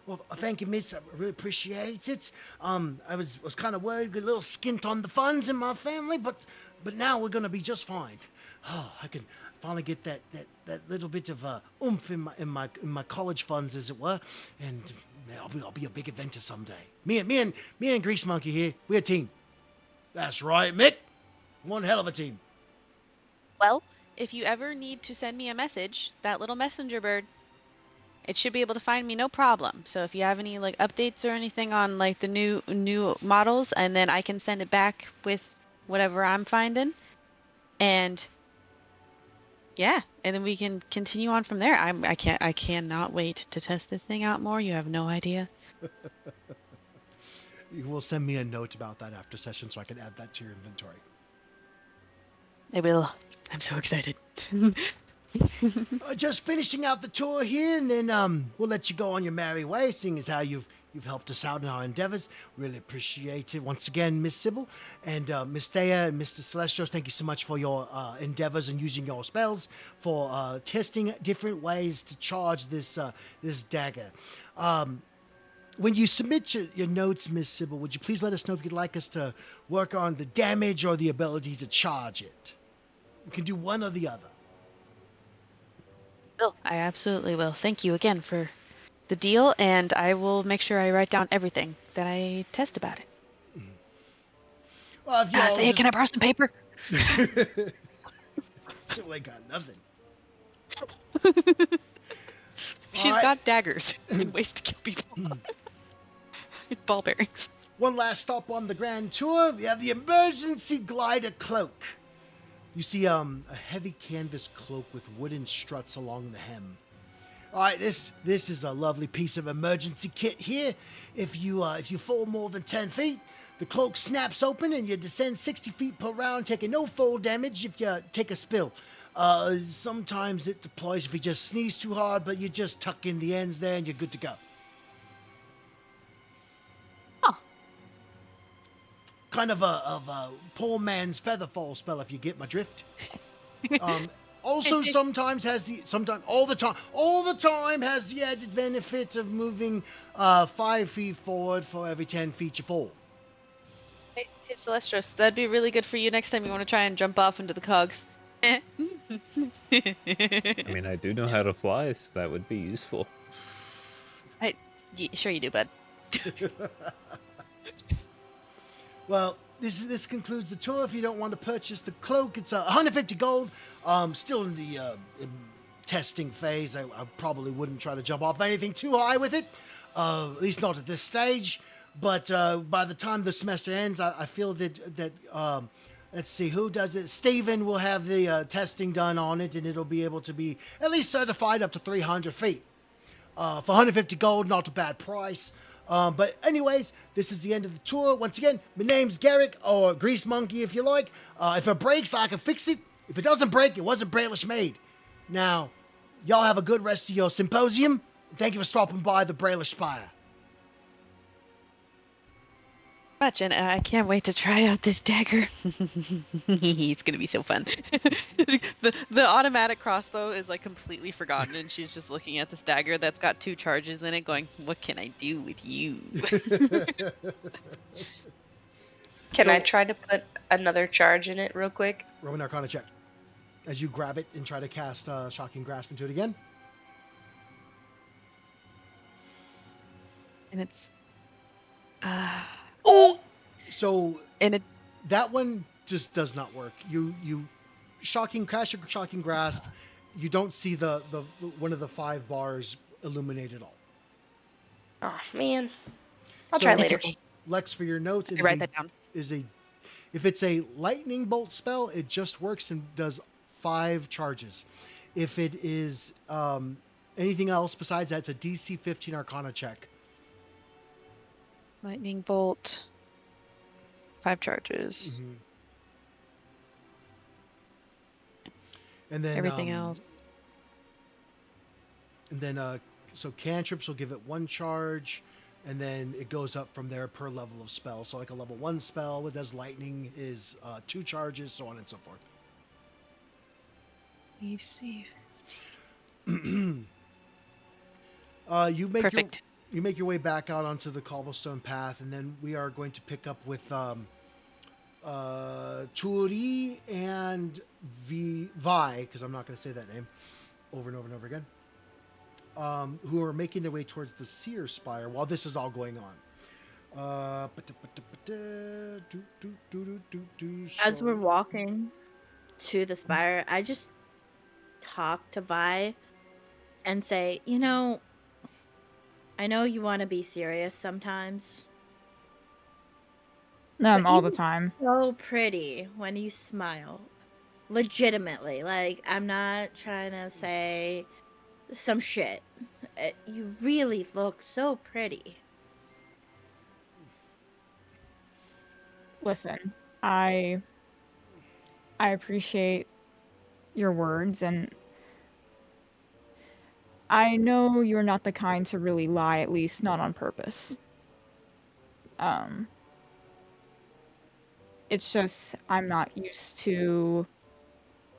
Speaker 1: Well, thank you, Miss. I really appreciate it. I was kind of worried, a little skint on the funds in my family, but now we're gonna be just fine. Oh, I can finally get that little bit of oomph in my college funds, as it were, and I'll be a big inventor someday. Me and Grease Monkey here, we're a team. That's right, Mick. One hell of a team.
Speaker 2: Well, if you ever need to send me a message, that little messenger bird, it should be able to find me no problem. So if you have any like updates or anything on like the new models, and then I can send it back with whatever I'm finding, and yeah, and then we can continue on from there. I cannot wait to test this thing out more. You have no idea.
Speaker 1: You will send me a note about that after session so I can add that to your inventory.
Speaker 2: I will. I'm so excited.
Speaker 1: Just finishing out the tour here, and then we'll let you go on your merry way, seeing as how you've helped us out in our endeavors. Really appreciate it. Once again, Miss Sybil and Miss Thea and Mr. Celestios, thank you so much for your endeavors and using your spells for testing different ways to charge this this dagger. When you submit your notes, Miss Sybil, would you please let us know if you'd like us to work on the damage or the ability to charge it? We can do one or the other.
Speaker 2: Will, I absolutely will. Thank you again for the deal, and I will make sure I write down everything that I test about it.
Speaker 1: Well, if you all
Speaker 2: Thea, can I borrow some paper?
Speaker 1: Still ain't got nothing.
Speaker 2: She's
Speaker 1: right.
Speaker 2: got daggers and ways to kill people. Ball bearings.
Speaker 1: One last stop on the grand tour. We have the emergency glider cloak. You see a heavy canvas cloak with wooden struts along the hem. All right, this is a lovely piece of emergency kit here. If you fall more than 10 feet, the cloak snaps open and you descend 60 feet per round, taking no fall damage if you take a spill. Sometimes it deploys if you just sneeze too hard, but you just tuck in the ends there and you're good to go. Kind of a poor man's feather fall spell, if you get my drift. Also, sometimes all the time has the added benefit of moving 5 feet forward for every 10 feet you fall.
Speaker 2: Hey, Celestros, that'd be really good for you next time you want to try and jump off into the cogs.
Speaker 4: I mean, I do know how to fly, so that would be useful.
Speaker 2: Sure you do, bud.
Speaker 1: Well, this concludes the tour. If you don't want to purchase the cloak, it's 150 gold. Still in the testing phase. I probably wouldn't try to jump off anything too high with it, at least not at this stage. But by the time the semester ends, I feel that let's see, who does it? Steven will have the testing done on it, and it'll be able to be at least certified up to 300 feet. For 150 gold, not a bad price. But anyways, this is the end of the tour. Once again, my name's Garrick, or Grease Monkey if you like. If it breaks, I can fix it. If it doesn't break, it wasn't Brailish made. Now, y'all have a good rest of your symposium. Thank you for stopping by the Brailish Spire.
Speaker 2: Much, and I can't wait to try out this dagger. It's gonna be so fun. the automatic crossbow is like completely forgotten, and she's just looking at this dagger that's got 2 charges in it, going, "What can I do with you?"
Speaker 3: Can I try to put another charge in it real quick?
Speaker 1: Roll an Arcana check. As you grab it and try to cast Shocking Grasp into it again.
Speaker 2: And it's
Speaker 1: So
Speaker 2: and it
Speaker 1: that one just does not work. You shocking grasp. You don't see the one of the 5 bars illuminate at all.
Speaker 3: Oh man, I'll
Speaker 1: So
Speaker 3: try
Speaker 1: it's
Speaker 3: later.
Speaker 2: okay.
Speaker 1: Lex, for your notes,
Speaker 2: I write that down.
Speaker 1: if it's a lightning bolt spell, it just works and does 5 charges. If it is anything else besides that, it's a DC 15 Arcana check.
Speaker 2: Lightning bolt, 5 charges.
Speaker 1: Mm-hmm. And then
Speaker 2: Everything else.
Speaker 1: And then so cantrips will give it 1 charge, and then it goes up from there per level of spell. So like a level 1 spell with as lightning is 2 charges, so on and so forth.
Speaker 2: DC.
Speaker 1: You make
Speaker 2: Perfect.
Speaker 1: you make your way back out onto the cobblestone path, and then we are going to pick up with Turi and Vi, because I'm not going to say that name over and over and over again, who are making their way towards the Seer Spire while this is all going on.
Speaker 6: As we're walking to the spire, I just talk to Vi and say, you know, I know you want to be serious sometimes. But
Speaker 5: All the
Speaker 6: you're
Speaker 5: time.
Speaker 6: So pretty when you smile. Legitimately. Like, I'm not trying to say some shit. You really look so pretty.
Speaker 5: Listen, I appreciate your words, and I know you're not the kind to really lie, at least not on purpose. It's just I'm not used to,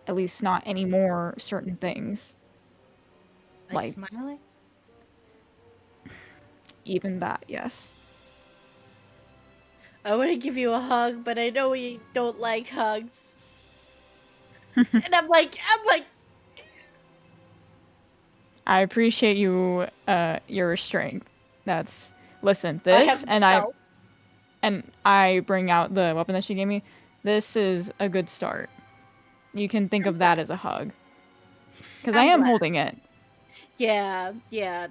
Speaker 5: at least not anymore, certain things.
Speaker 6: Like
Speaker 5: Like
Speaker 6: smiling?
Speaker 5: even that, yes.
Speaker 6: I want to give you a hug, but I know you don't like hugs. And I'm like,
Speaker 5: I appreciate your restraint. Listen,
Speaker 6: I have
Speaker 5: this
Speaker 6: no.
Speaker 5: and I bring out the weapon that she gave me. This is a good start. You can think of that as a hug. Because I
Speaker 6: I'm
Speaker 5: am
Speaker 6: glad.
Speaker 5: holding it.
Speaker 6: Yeah,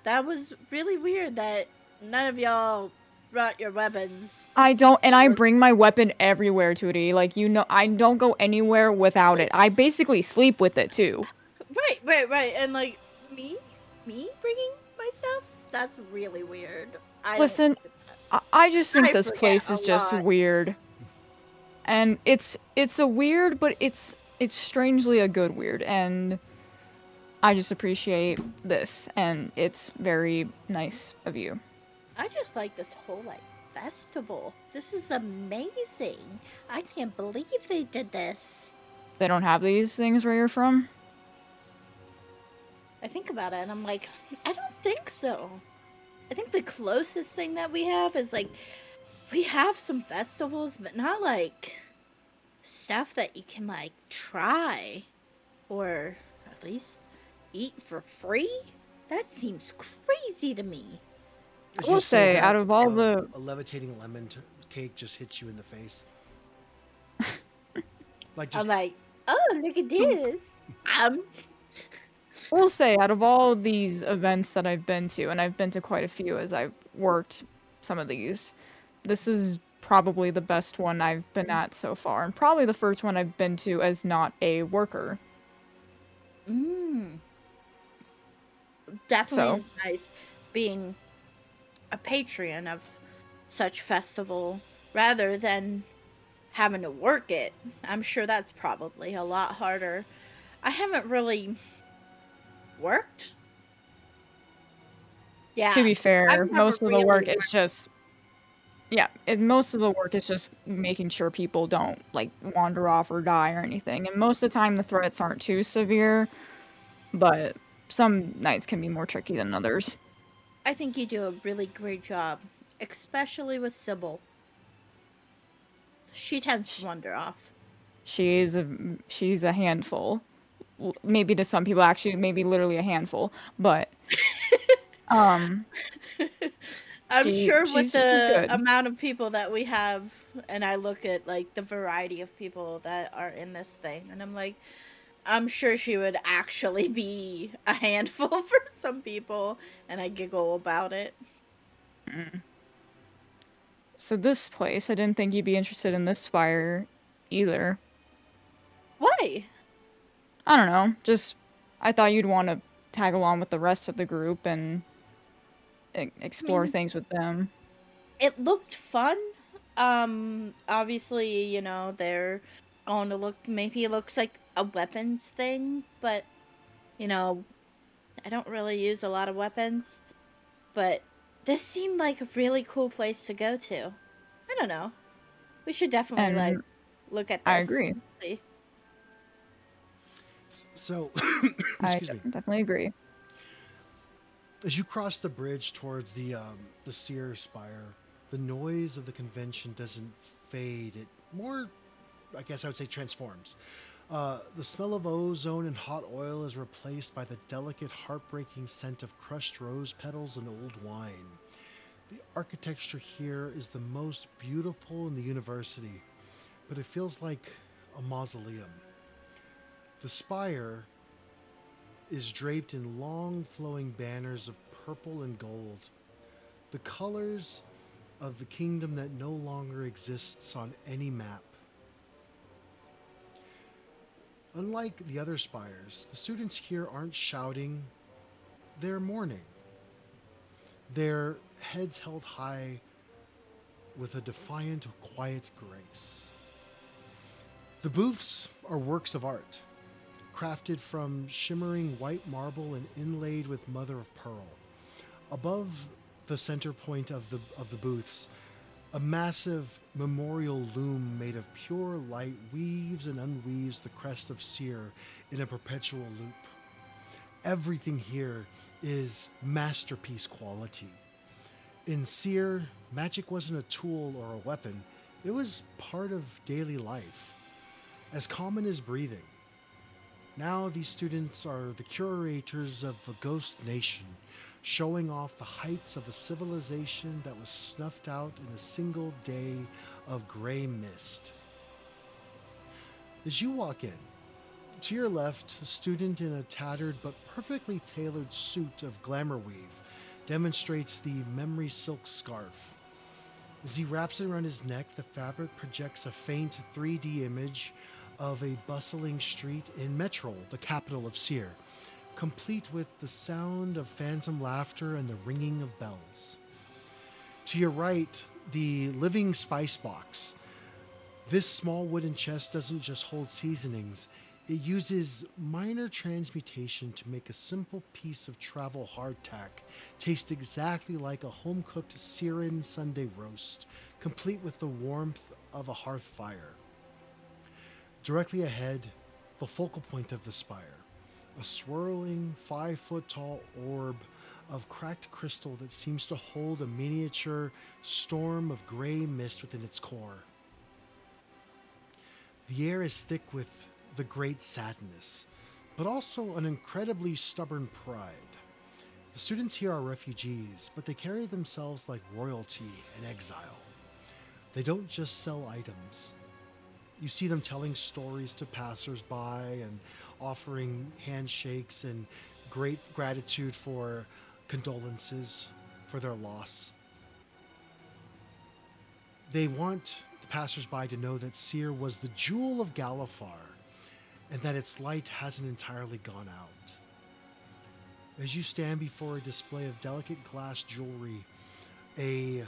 Speaker 6: that was really weird that none of y'all brought your weapons.
Speaker 5: I don't, and I bring my weapon everywhere, Tootie. Like, you know, I don't go anywhere without it. I basically sleep with it, too.
Speaker 6: Right. And like, me bringing my stuff? That's really weird.
Speaker 5: Listen, I just think
Speaker 6: I
Speaker 5: this
Speaker 6: forget
Speaker 5: place
Speaker 6: a
Speaker 5: is just
Speaker 6: lot.
Speaker 5: weird. And it's a weird, but it's strangely a good weird, and I just appreciate this, and it's very nice of you.
Speaker 6: I just like this whole like festival. This is amazing. I can't believe they did this.
Speaker 5: They don't have these things where you're from?
Speaker 6: I think about it and I'm like, I don't think so. I think the closest thing that we have is like, we have some festivals, but not like stuff that you can like try or at least eat for free. That seems crazy to me.
Speaker 1: As
Speaker 5: I will
Speaker 1: you
Speaker 5: say,
Speaker 1: that,
Speaker 5: out of all the...
Speaker 1: a levitating lemon cake just hits you in the face. Like just
Speaker 6: I'm like, oh, look at this.
Speaker 5: I will say, out of all these events that I've been to, and I've been to quite a few as I've worked some of these, this is probably the best one I've been at so far, and probably the first one I've been to as not a worker.
Speaker 6: Definitely is nice being a patron of such festival rather than having to work it. I'm sure that's probably a lot harder. I haven't really worked. Yeah.
Speaker 5: To be fair,
Speaker 6: I've never
Speaker 5: most of the
Speaker 6: really
Speaker 5: work is
Speaker 6: worked.
Speaker 5: just... Yeah, most of the work is just making sure people don't, like, wander off or die or anything. And most of the time, the threats aren't too severe, but some nights can be more tricky than others.
Speaker 6: I think you do a really great job, especially with Sybil. She tends to wander off.
Speaker 5: She's a handful. Maybe to some people, actually, maybe literally a handful. But,
Speaker 6: I'm sure with
Speaker 5: she's
Speaker 6: the
Speaker 5: good.
Speaker 6: amount of people that we have, and I look at like the variety of people that are in this thing, and I'm like, I'm sure she would actually be a handful for some people, and I giggle about it.
Speaker 5: So this place, I didn't think you'd be interested in this spire either.
Speaker 6: Why?
Speaker 5: I don't know. Just, I thought you'd want to tag along with the rest of the group and explore things with them.
Speaker 6: It looked fun. Obviously, you know, they're going to look, maybe it looks like a weapons thing, but, you know, I don't really use a lot of weapons, but this seemed like a really cool place to go to. I don't know. We should definitely, like, look at this.
Speaker 5: I agree.
Speaker 1: So,
Speaker 5: I
Speaker 1: excuse me.
Speaker 5: definitely agree.
Speaker 1: As you cross the bridge towards the Seer Spire, the noise of the convention doesn't fade. It more, I guess I would say, transforms. The smell of ozone and hot oil is replaced by the delicate, heartbreaking scent of crushed rose petals and old wine. The architecture here is the most beautiful in the university, but it feels like a mausoleum. The spire is draped in long flowing banners of purple and gold, the colors of the kingdom that no longer exists on any map. Unlike the other spires, the students here aren't shouting, they're mourning. Their heads held high with a defiant, quiet grace. The booths are works of art. crafted from shimmering white marble and inlaid with mother of pearl. Above the center point of the booths, a massive memorial loom made of pure light weaves and unweaves the crest of Seer in a perpetual loop. Everything here is masterpiece quality. In Seer, magic wasn't a tool or a weapon, it was part of daily life, as common as breathing. Now these students are the curators of a ghost nation, showing off the heights of a civilization that was snuffed out in a single day of gray mist. As you walk in, to your left, a student in a tattered but perfectly tailored suit of glamour weave demonstrates the memory silk scarf. As he wraps it around his neck, the fabric projects a faint 3D image of a bustling street in Metrol, the capital of Seer, complete with the sound of phantom laughter and the ringing of bells. To your right, the living spice box. This small wooden chest doesn't just hold seasonings, it uses minor transmutation to make a simple piece of travel hardtack taste exactly like a home-cooked Syrian Sunday roast, complete with the warmth of a hearth fire. Directly ahead, the focal point of the spire, a swirling 5-foot-tall orb of cracked crystal that seems to hold a miniature storm of gray mist within its core. The air is thick with the great sadness, but also an incredibly stubborn pride. The students here are refugees, but they carry themselves like royalty in exile. They don't just sell items. You see them telling stories to passersby and offering handshakes and great gratitude for condolences for their loss. They want the passersby to know that Seer was the jewel of Galifar and that its light hasn't entirely gone out. As you stand before a display of delicate glass jewelry, a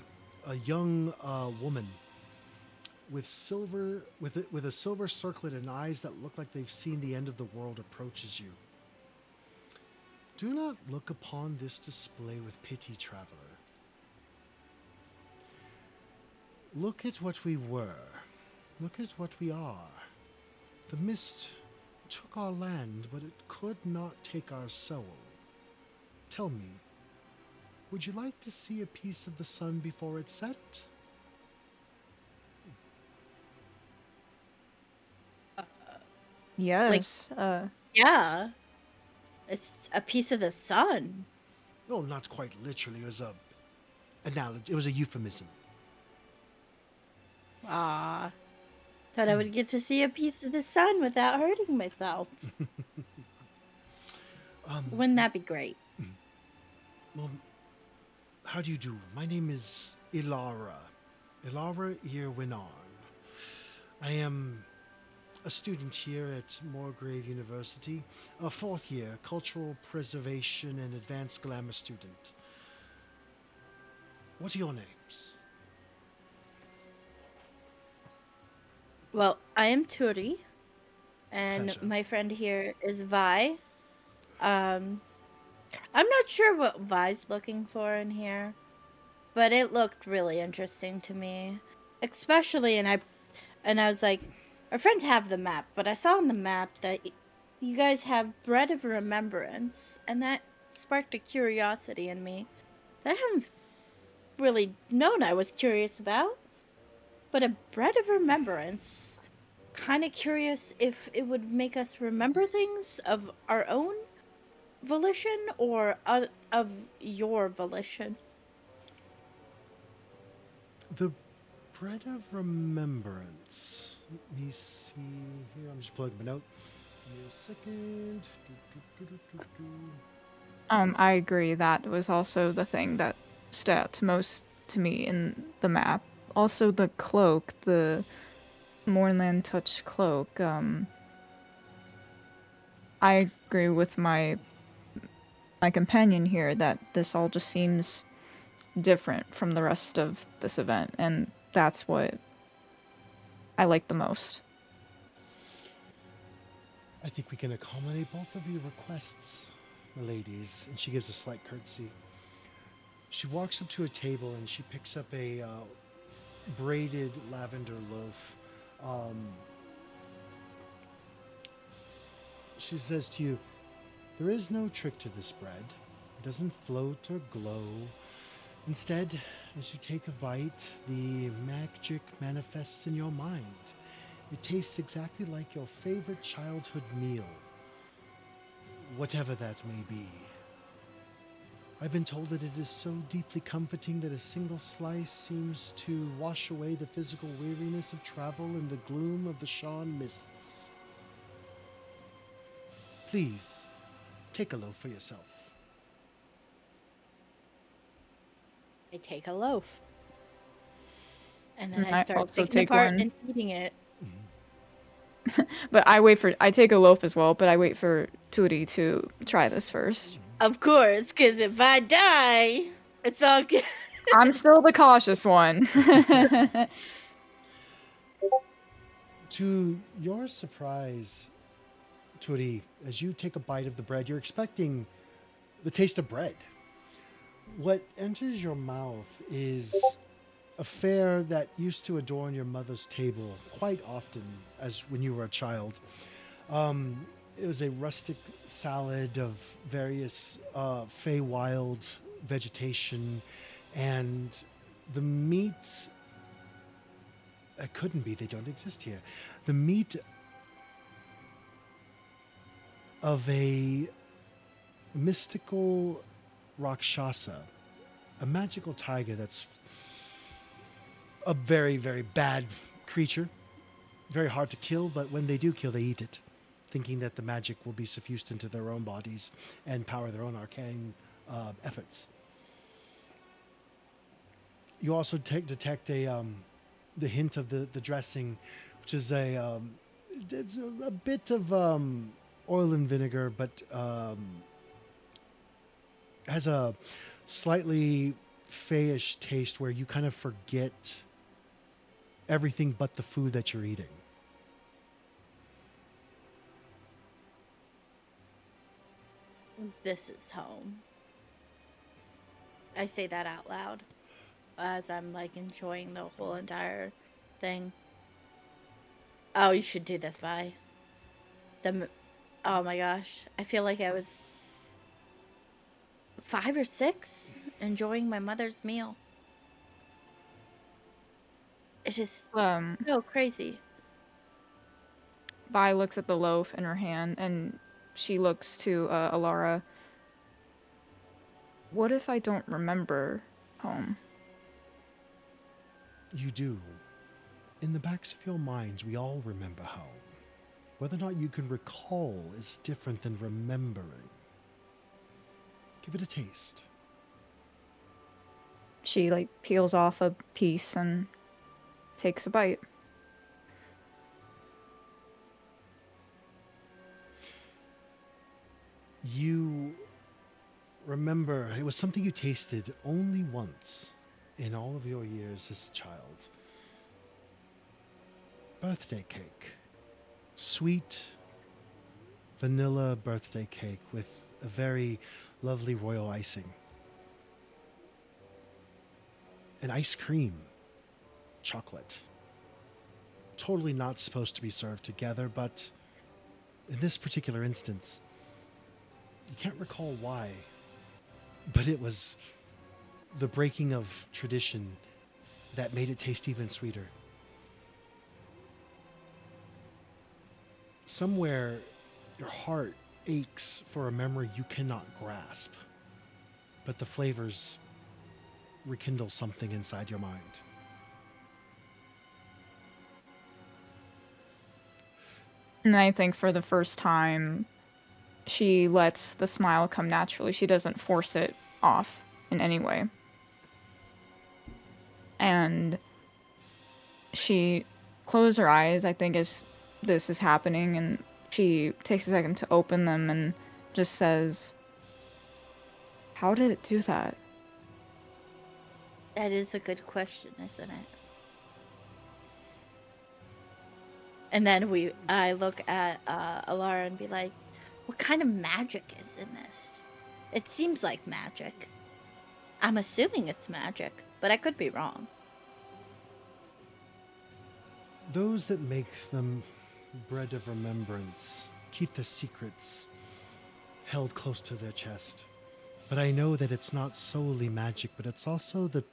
Speaker 1: young woman with a silver circlet and eyes that look like they've seen the end of the world approaches you. Do not look upon this display with pity, traveler. Look at what we were. Look at what we are. The mist took our land, but it could not take our soul. Tell me, would you like to see a piece of the sun before it set?
Speaker 5: Yes.
Speaker 6: Yeah. It's a piece of the sun.
Speaker 1: Oh, not quite literally. It was a analogy. It was a euphemism.
Speaker 6: Ah. Thought I would get to see a piece of the sun without hurting myself. Wouldn't that be great?
Speaker 1: Well, how do you do? My name is Ilara Irwinon. I am a student here at Morgrave University, a 4th year cultural preservation and advanced glamour student. What are your names?
Speaker 6: Well, I am Turi, and
Speaker 1: Pleasure.
Speaker 6: my friend here is Vi. I'm not sure what Vi's looking for in here, but it looked really interesting to me. Especially, and I was like, our friends have the map, but I saw on the map that you guys have Bread of Remembrance, and that sparked a curiosity in me that I haven't really known I was curious about. But a Bread of Remembrance, kind of curious if it would make us remember things of our own volition or of your volition.
Speaker 1: The Bread of Remembrance. Let me see here. I'm just plugging my note. Give me a second.
Speaker 5: I agree. That was also the thing that stood out most to me in the map. Also, the cloak, the Mournland Touch cloak. I agree with my companion here that this all just seems different from the rest of this event, and that's what I like the most.
Speaker 1: I think we can accommodate both of your requests, my ladies. And she gives a slight curtsy. She walks up to a table and she picks up a braided lavender loaf. She says to you, there is no trick to this bread. It doesn't float or glow. Instead, as you take a bite, the magic manifests in your mind. It tastes exactly like your favorite childhood meal, whatever that may be. I've been told that it is so deeply comforting that a single slice seems to wash away the physical weariness of travel in the gloom of the Shan mists. Please, take a loaf for yourself.
Speaker 6: I take a loaf. And then
Speaker 5: And
Speaker 6: I
Speaker 5: I
Speaker 6: start
Speaker 5: also
Speaker 6: picking
Speaker 5: take
Speaker 6: apart
Speaker 5: one.
Speaker 6: and eating it.
Speaker 5: But I take a loaf as well, but I wait for Turi to try this first.
Speaker 6: Of course, because if I die, it's all good.
Speaker 5: I'm still the cautious one.
Speaker 1: To your surprise, Turi, as you take a bite of the bread, you're expecting the taste of bread. What enters your mouth is a fare that used to adorn your mother's table quite often as when you were a child. It was a rustic salad of various Feywild vegetation, and the meat... It couldn't be, they don't exist here. The meat of a mystical Rakshasa, a magical tiger that's a very, very bad creature. Very hard to kill, but when they do kill, they eat it, thinking that the magic will be suffused into their own bodies and power their own arcane efforts. You also detect the hint of the dressing, which is it's a bit of oil and vinegar, but has a slightly fayish taste where you kind of forget everything but the food that you're eating.
Speaker 6: This is home. I say that out loud as I'm like enjoying the whole entire thing. Oh, you should do this, Vi. Oh my gosh. I feel like I was 5 or 6 enjoying my mother's meal. It is so crazy.
Speaker 5: Vi looks at the loaf in her hand, and she looks to Alara. What if I don't remember home?
Speaker 1: You do. In the backs of your minds, we all remember home. Whether or not you can recall is different than remembering. Give it a taste.
Speaker 5: She peels off a piece and takes a bite.
Speaker 1: You remember it was something you tasted only once in all of your years as a child. Birthday cake. Sweet vanilla birthday cake with a very lovely royal icing. And ice cream. Chocolate. Totally not supposed to be served together, but in this particular instance, you can't recall why, but it was the breaking of tradition that made it taste even sweeter. Somewhere, your heart aches for a memory you cannot grasp, but the flavors rekindle something inside your mind.
Speaker 5: And I think for the first time, she lets the smile come naturally. She doesn't force it off in any way. And she closes her eyes, I think, as this is happening, and she takes a second to open them and just says, "How did it do that?"
Speaker 6: That is a good question, isn't it? And then I look at Alara and be like, what kind of magic is in this? It seems like magic. I'm assuming it's magic, but I could be wrong.
Speaker 1: Those that make them bread of remembrance keep their secrets held close to their chest. But I know that it's not solely magic, but it's also the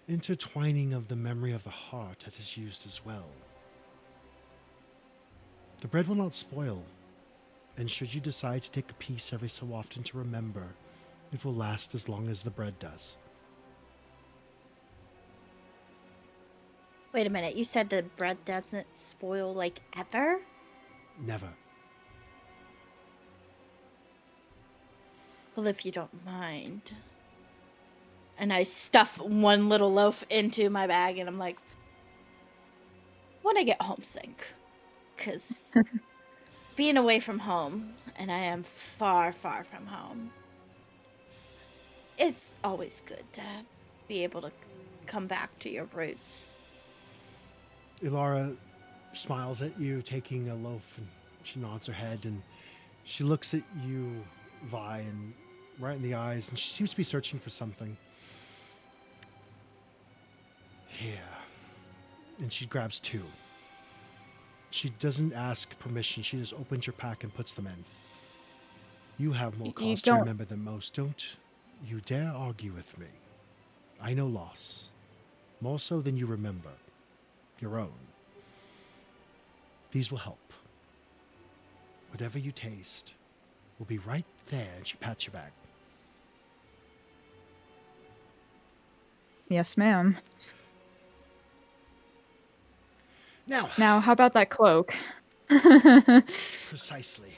Speaker 1: intertwining of the memory of the heart that is used as well. The bread will not spoil, and should you decide to take a piece every so often to remember, it will last as long as the bread does.
Speaker 6: Wait a minute, you said the bread doesn't spoil like ever?
Speaker 1: Never.
Speaker 6: Well, if you don't mind. And I stuff one little loaf into my bag and I'm like, when I get homesick. Because being away from home, and I am far, far from home, it's always good to be able to come back to your roots.
Speaker 1: Ilara smiles at you, taking a loaf, and she nods her head, and she looks at you, Vi, and right in the eyes, and she seems to be searching for something. Here. And she grabs two. She doesn't ask permission. She just opens your pack and puts them in. You have more cause to remember than most. Don't you dare argue with me. I know loss. More so than you remember. Your own. These will help. Whatever you taste will be right there. And she pats your back.
Speaker 5: Yes, ma'am.
Speaker 1: Now,
Speaker 5: how about that cloak?
Speaker 1: Precisely.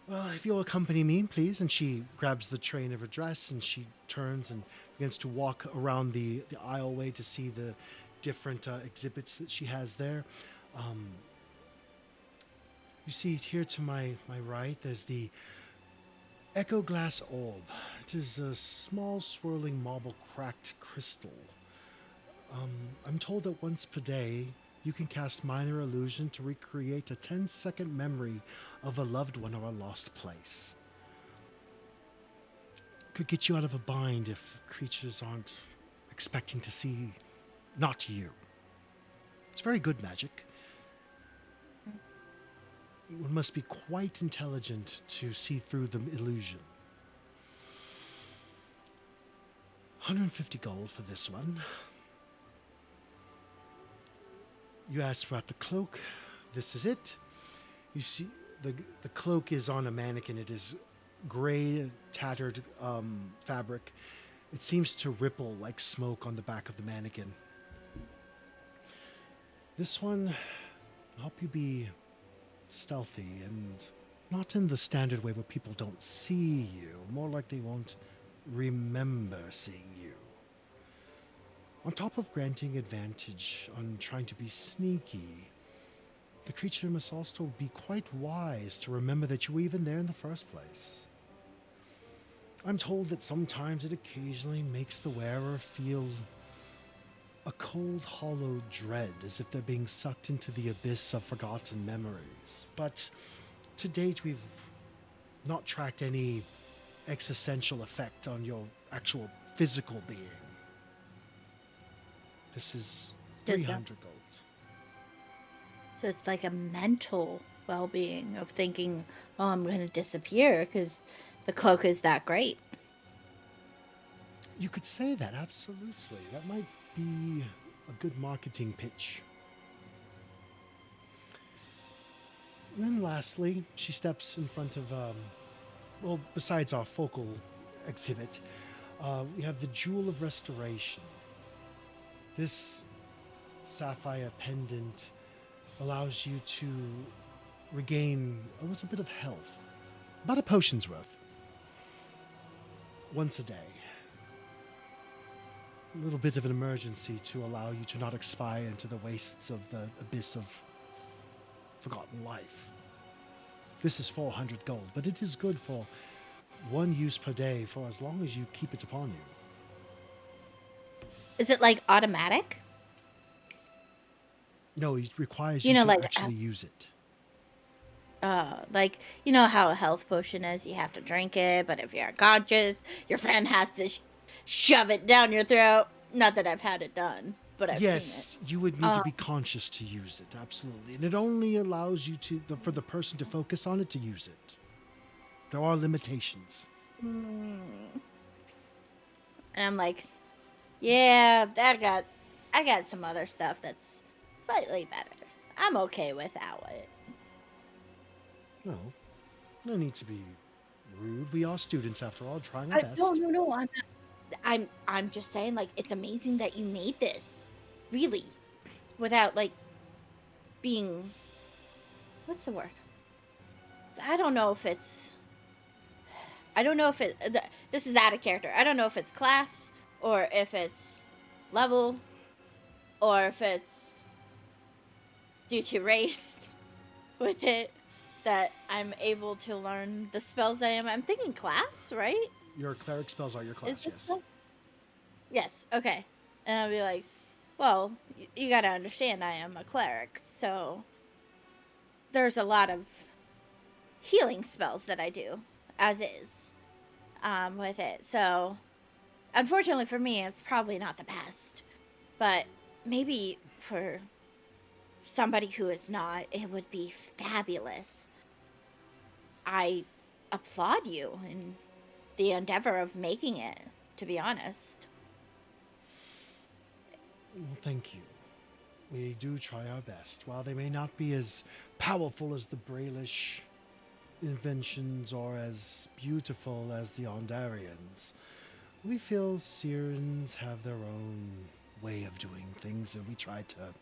Speaker 1: Well, if you'll accompany me, please. And she grabs the train of her dress and she turns and begins to walk around the aisleway to see the different exhibits that she has there. You see here to my right, there's the Echo Glass Orb. It is a small swirling marble cracked crystal. I'm told that once per day, you can cast minor illusion to recreate a 10-second memory of a loved one or a lost place. Could get you out of a bind if creatures aren't expecting to see not you. It's very good magic. One must be quite intelligent to see through the illusion. 150 gold for this one. You asked about the cloak. This is it. You see, the cloak is on a mannequin. It is gray, tattered fabric. It seems to ripple like smoke on the back of the mannequin. This one will help you be stealthy and not in the standard way where people don't see you. More like they won't remember seeing you. On top of granting advantage on trying to be sneaky, the creature must also be quite wise to remember that you were even there in the first place. I'm told that sometimes it occasionally makes the wearer feel a cold, hollow dread, as if they're being sucked into the abyss of forgotten memories. But to date, we've not tracked any existential effect on your actual physical being. This is 300 gold.
Speaker 6: So it's like a mental well-being of thinking, oh, I'm going to disappear because the cloak is that great.
Speaker 1: You could say that, absolutely. That might be a good marketing pitch. And then lastly, she steps in front of, besides our focal exhibit, we have the Jewel of Restoration. This sapphire pendant allows you to regain a little bit of health, about a potion's worth, once a day. A little bit of an emergency to allow you to not expire into the wastes of the abyss of forgotten life. This is 400 gold, but it is good for one use per day for as long as you keep it upon you.
Speaker 6: Is it like automatic?
Speaker 1: No, it requires
Speaker 6: You
Speaker 1: you
Speaker 6: know,
Speaker 1: to
Speaker 6: like
Speaker 1: actually use it.
Speaker 6: like you know how a health potion is, you have to drink it, but if you're unconscious, your friend has to shove it down your throat. Not that I've had it done, but I've seen it.
Speaker 1: Yes, you would need to be conscious to use it, absolutely. And it only allows you for the person to focus on it to use it. There are limitations.
Speaker 6: And I'm like, yeah, I got some other stuff that's slightly better. I'm okay without it.
Speaker 1: No, no need to be rude. We are students after all, trying our best.
Speaker 6: No. I'm just saying, like, it's amazing that you made this, really, without like being. What's the word? I don't know if it's. I don't know if it. This is out of character. I don't know if it's class or if it's level or if it's due to race with it that I'm able to learn the spells I am. I'm thinking class, right?
Speaker 1: Your cleric spells are your class, yes.
Speaker 6: Yes, okay. And I'll be like, well, you gotta understand I am a cleric, so there's a lot of healing spells that I do, as is, with it. So, unfortunately for me, it's probably not the best. But maybe for somebody who is not, it would be fabulous. I applaud you in the endeavor of making it, to be honest.
Speaker 1: Well, thank you. We do try our best. While they may not be as powerful as the Brailish inventions or as beautiful as the Ondarians, we feel Sirens have their own way of doing things, and we try to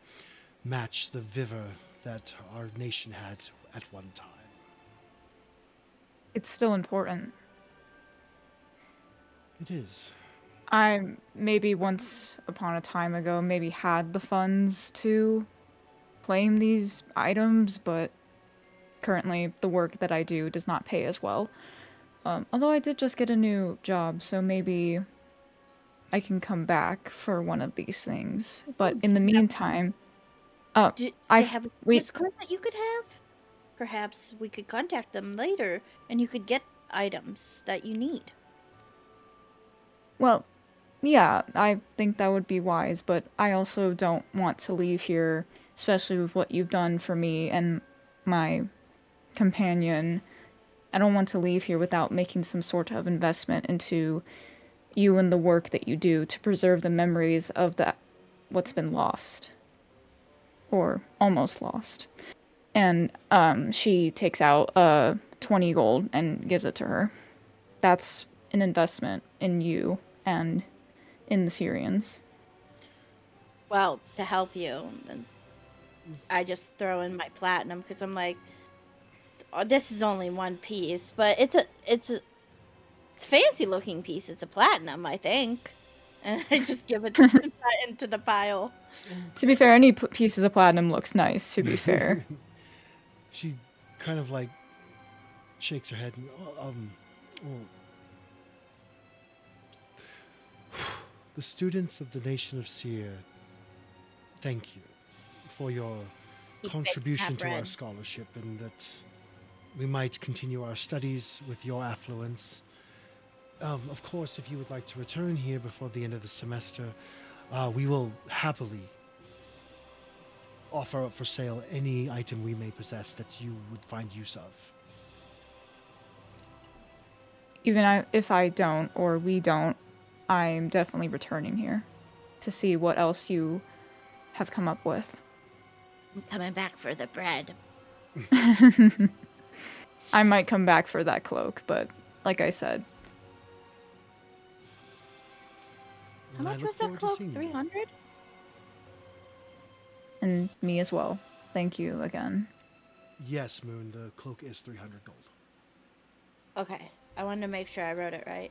Speaker 1: match the vigor that our nation had at one time.
Speaker 5: It's still important.
Speaker 1: It is.
Speaker 5: I maybe once upon a time ago maybe had the funds to claim these items, but currently the work that I do does not pay as well. Although I did just get a new job, so maybe I can come back for one of these things. But in the meantime,
Speaker 6: Do they have a Discord that you could have? Perhaps we could contact them later, and you could get items that you need.
Speaker 5: Well, yeah, I think that would be wise, but I also don't want to leave here, especially with what you've done for me and my companion. I don't want to leave here without making some sort of investment into you and the work that you do to preserve the memories of what's been lost. Or almost lost. And she takes out 20 gold and gives it to her. That's an investment in you and in the Syrians.
Speaker 6: Well, to help you, and I just throw in my platinum because I'm like, oh, this is only one piece, but it's a fancy looking piece. It's a platinum, I think, and I just give it into the pile.
Speaker 5: To be fair, any pieces of platinum looks nice. To be fair,
Speaker 1: She kind of like shakes her head and the students of the nation of Seer, thank you for your contribution to our scholarship, and that we might continue our studies with your affluence. Of course, if you would like to return here before the end of the semester, we will happily offer up for sale any item we may possess that you would find use of.
Speaker 5: even if I don't or we don't, I'm definitely returning here to see what else you have come up with.
Speaker 6: I'm coming back for the bread.
Speaker 5: I might come back for that cloak, but like I said.
Speaker 6: How much was that cloak? 300?
Speaker 5: And me as well. Thank you again.
Speaker 1: Yes, Moon, the cloak is 300 gold.
Speaker 6: Okay. I wanted to make sure I wrote it right.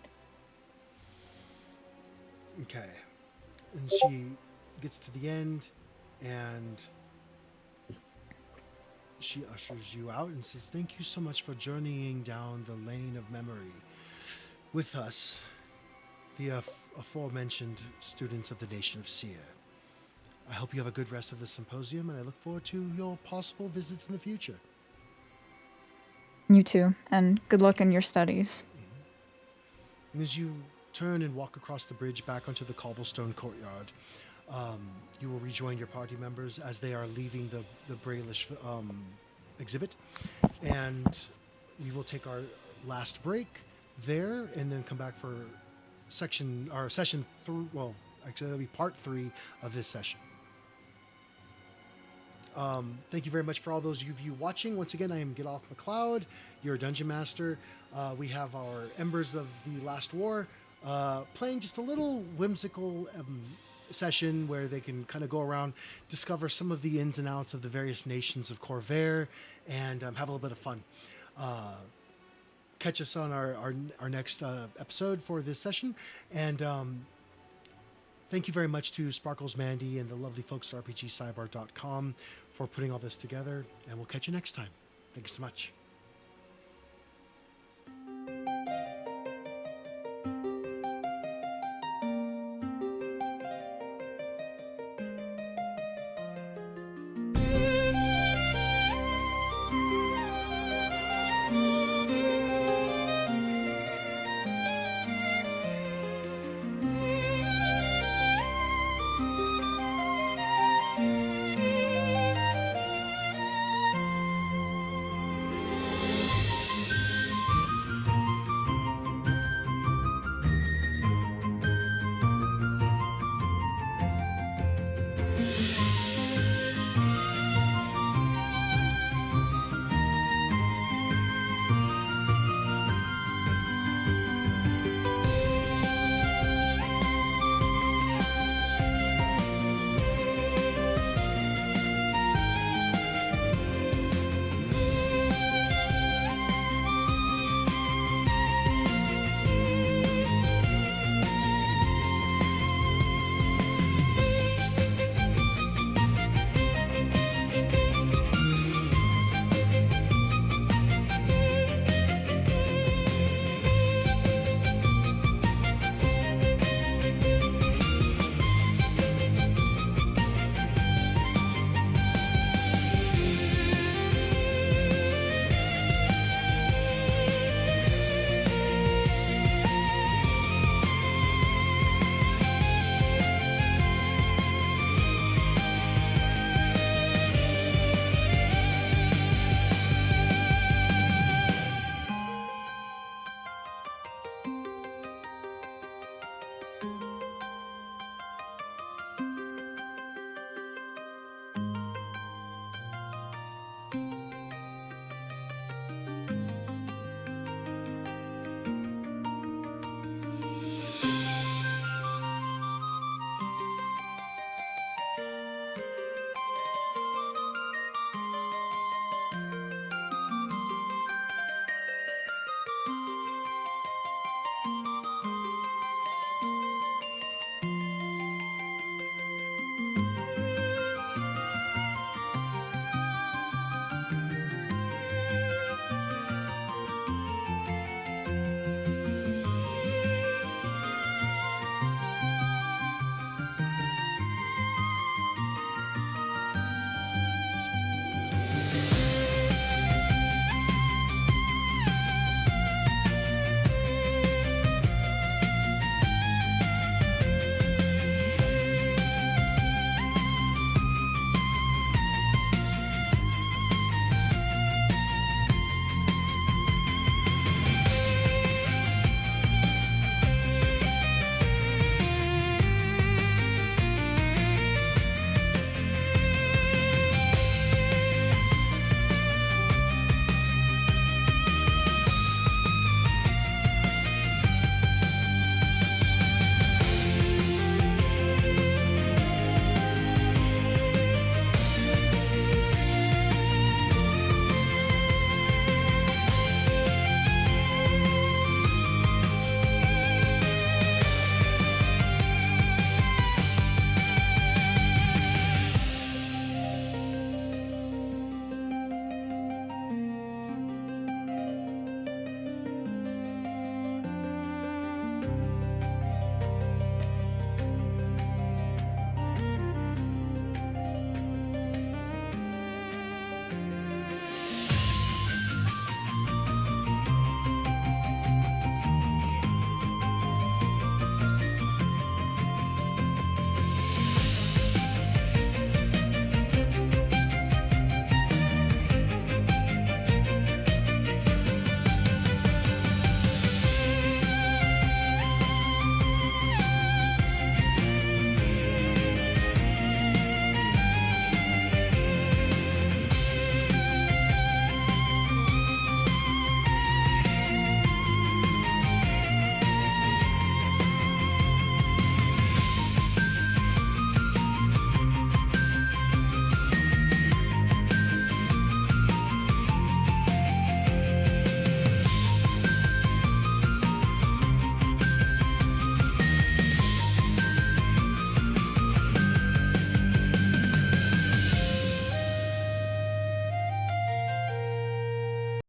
Speaker 1: Okay. And she gets to the end and she ushers you out and says, "Thank you so much for journeying down the lane of memory with us, the aforementioned students of the Nation of Seer. I hope you have a good rest of the symposium, and I look forward to your possible visits in the future.
Speaker 5: You too, and good luck in your studies.
Speaker 1: And as you turn and walk across the bridge back onto the cobblestone courtyard, you will rejoin your party members as they are leaving the Brailish exhibit. And we will take our last break there and then come back for session 3. Well, actually, that'll be part 3 of this session. Thank you very much for all those of you watching. Once again, I am Get Off McLeod, your Dungeon Master. We have our Embers of the Last War, playing just a little whimsical session where they can kind of go around, discover some of the ins and outs of the various nations of Corvair, and have a little bit of fun. Catch us on our next episode for this session, and thank you very much to Sparkles Mandy and the lovely folks at RPGsidebar.com for putting all this together, and we'll catch you next time. Thanks so much.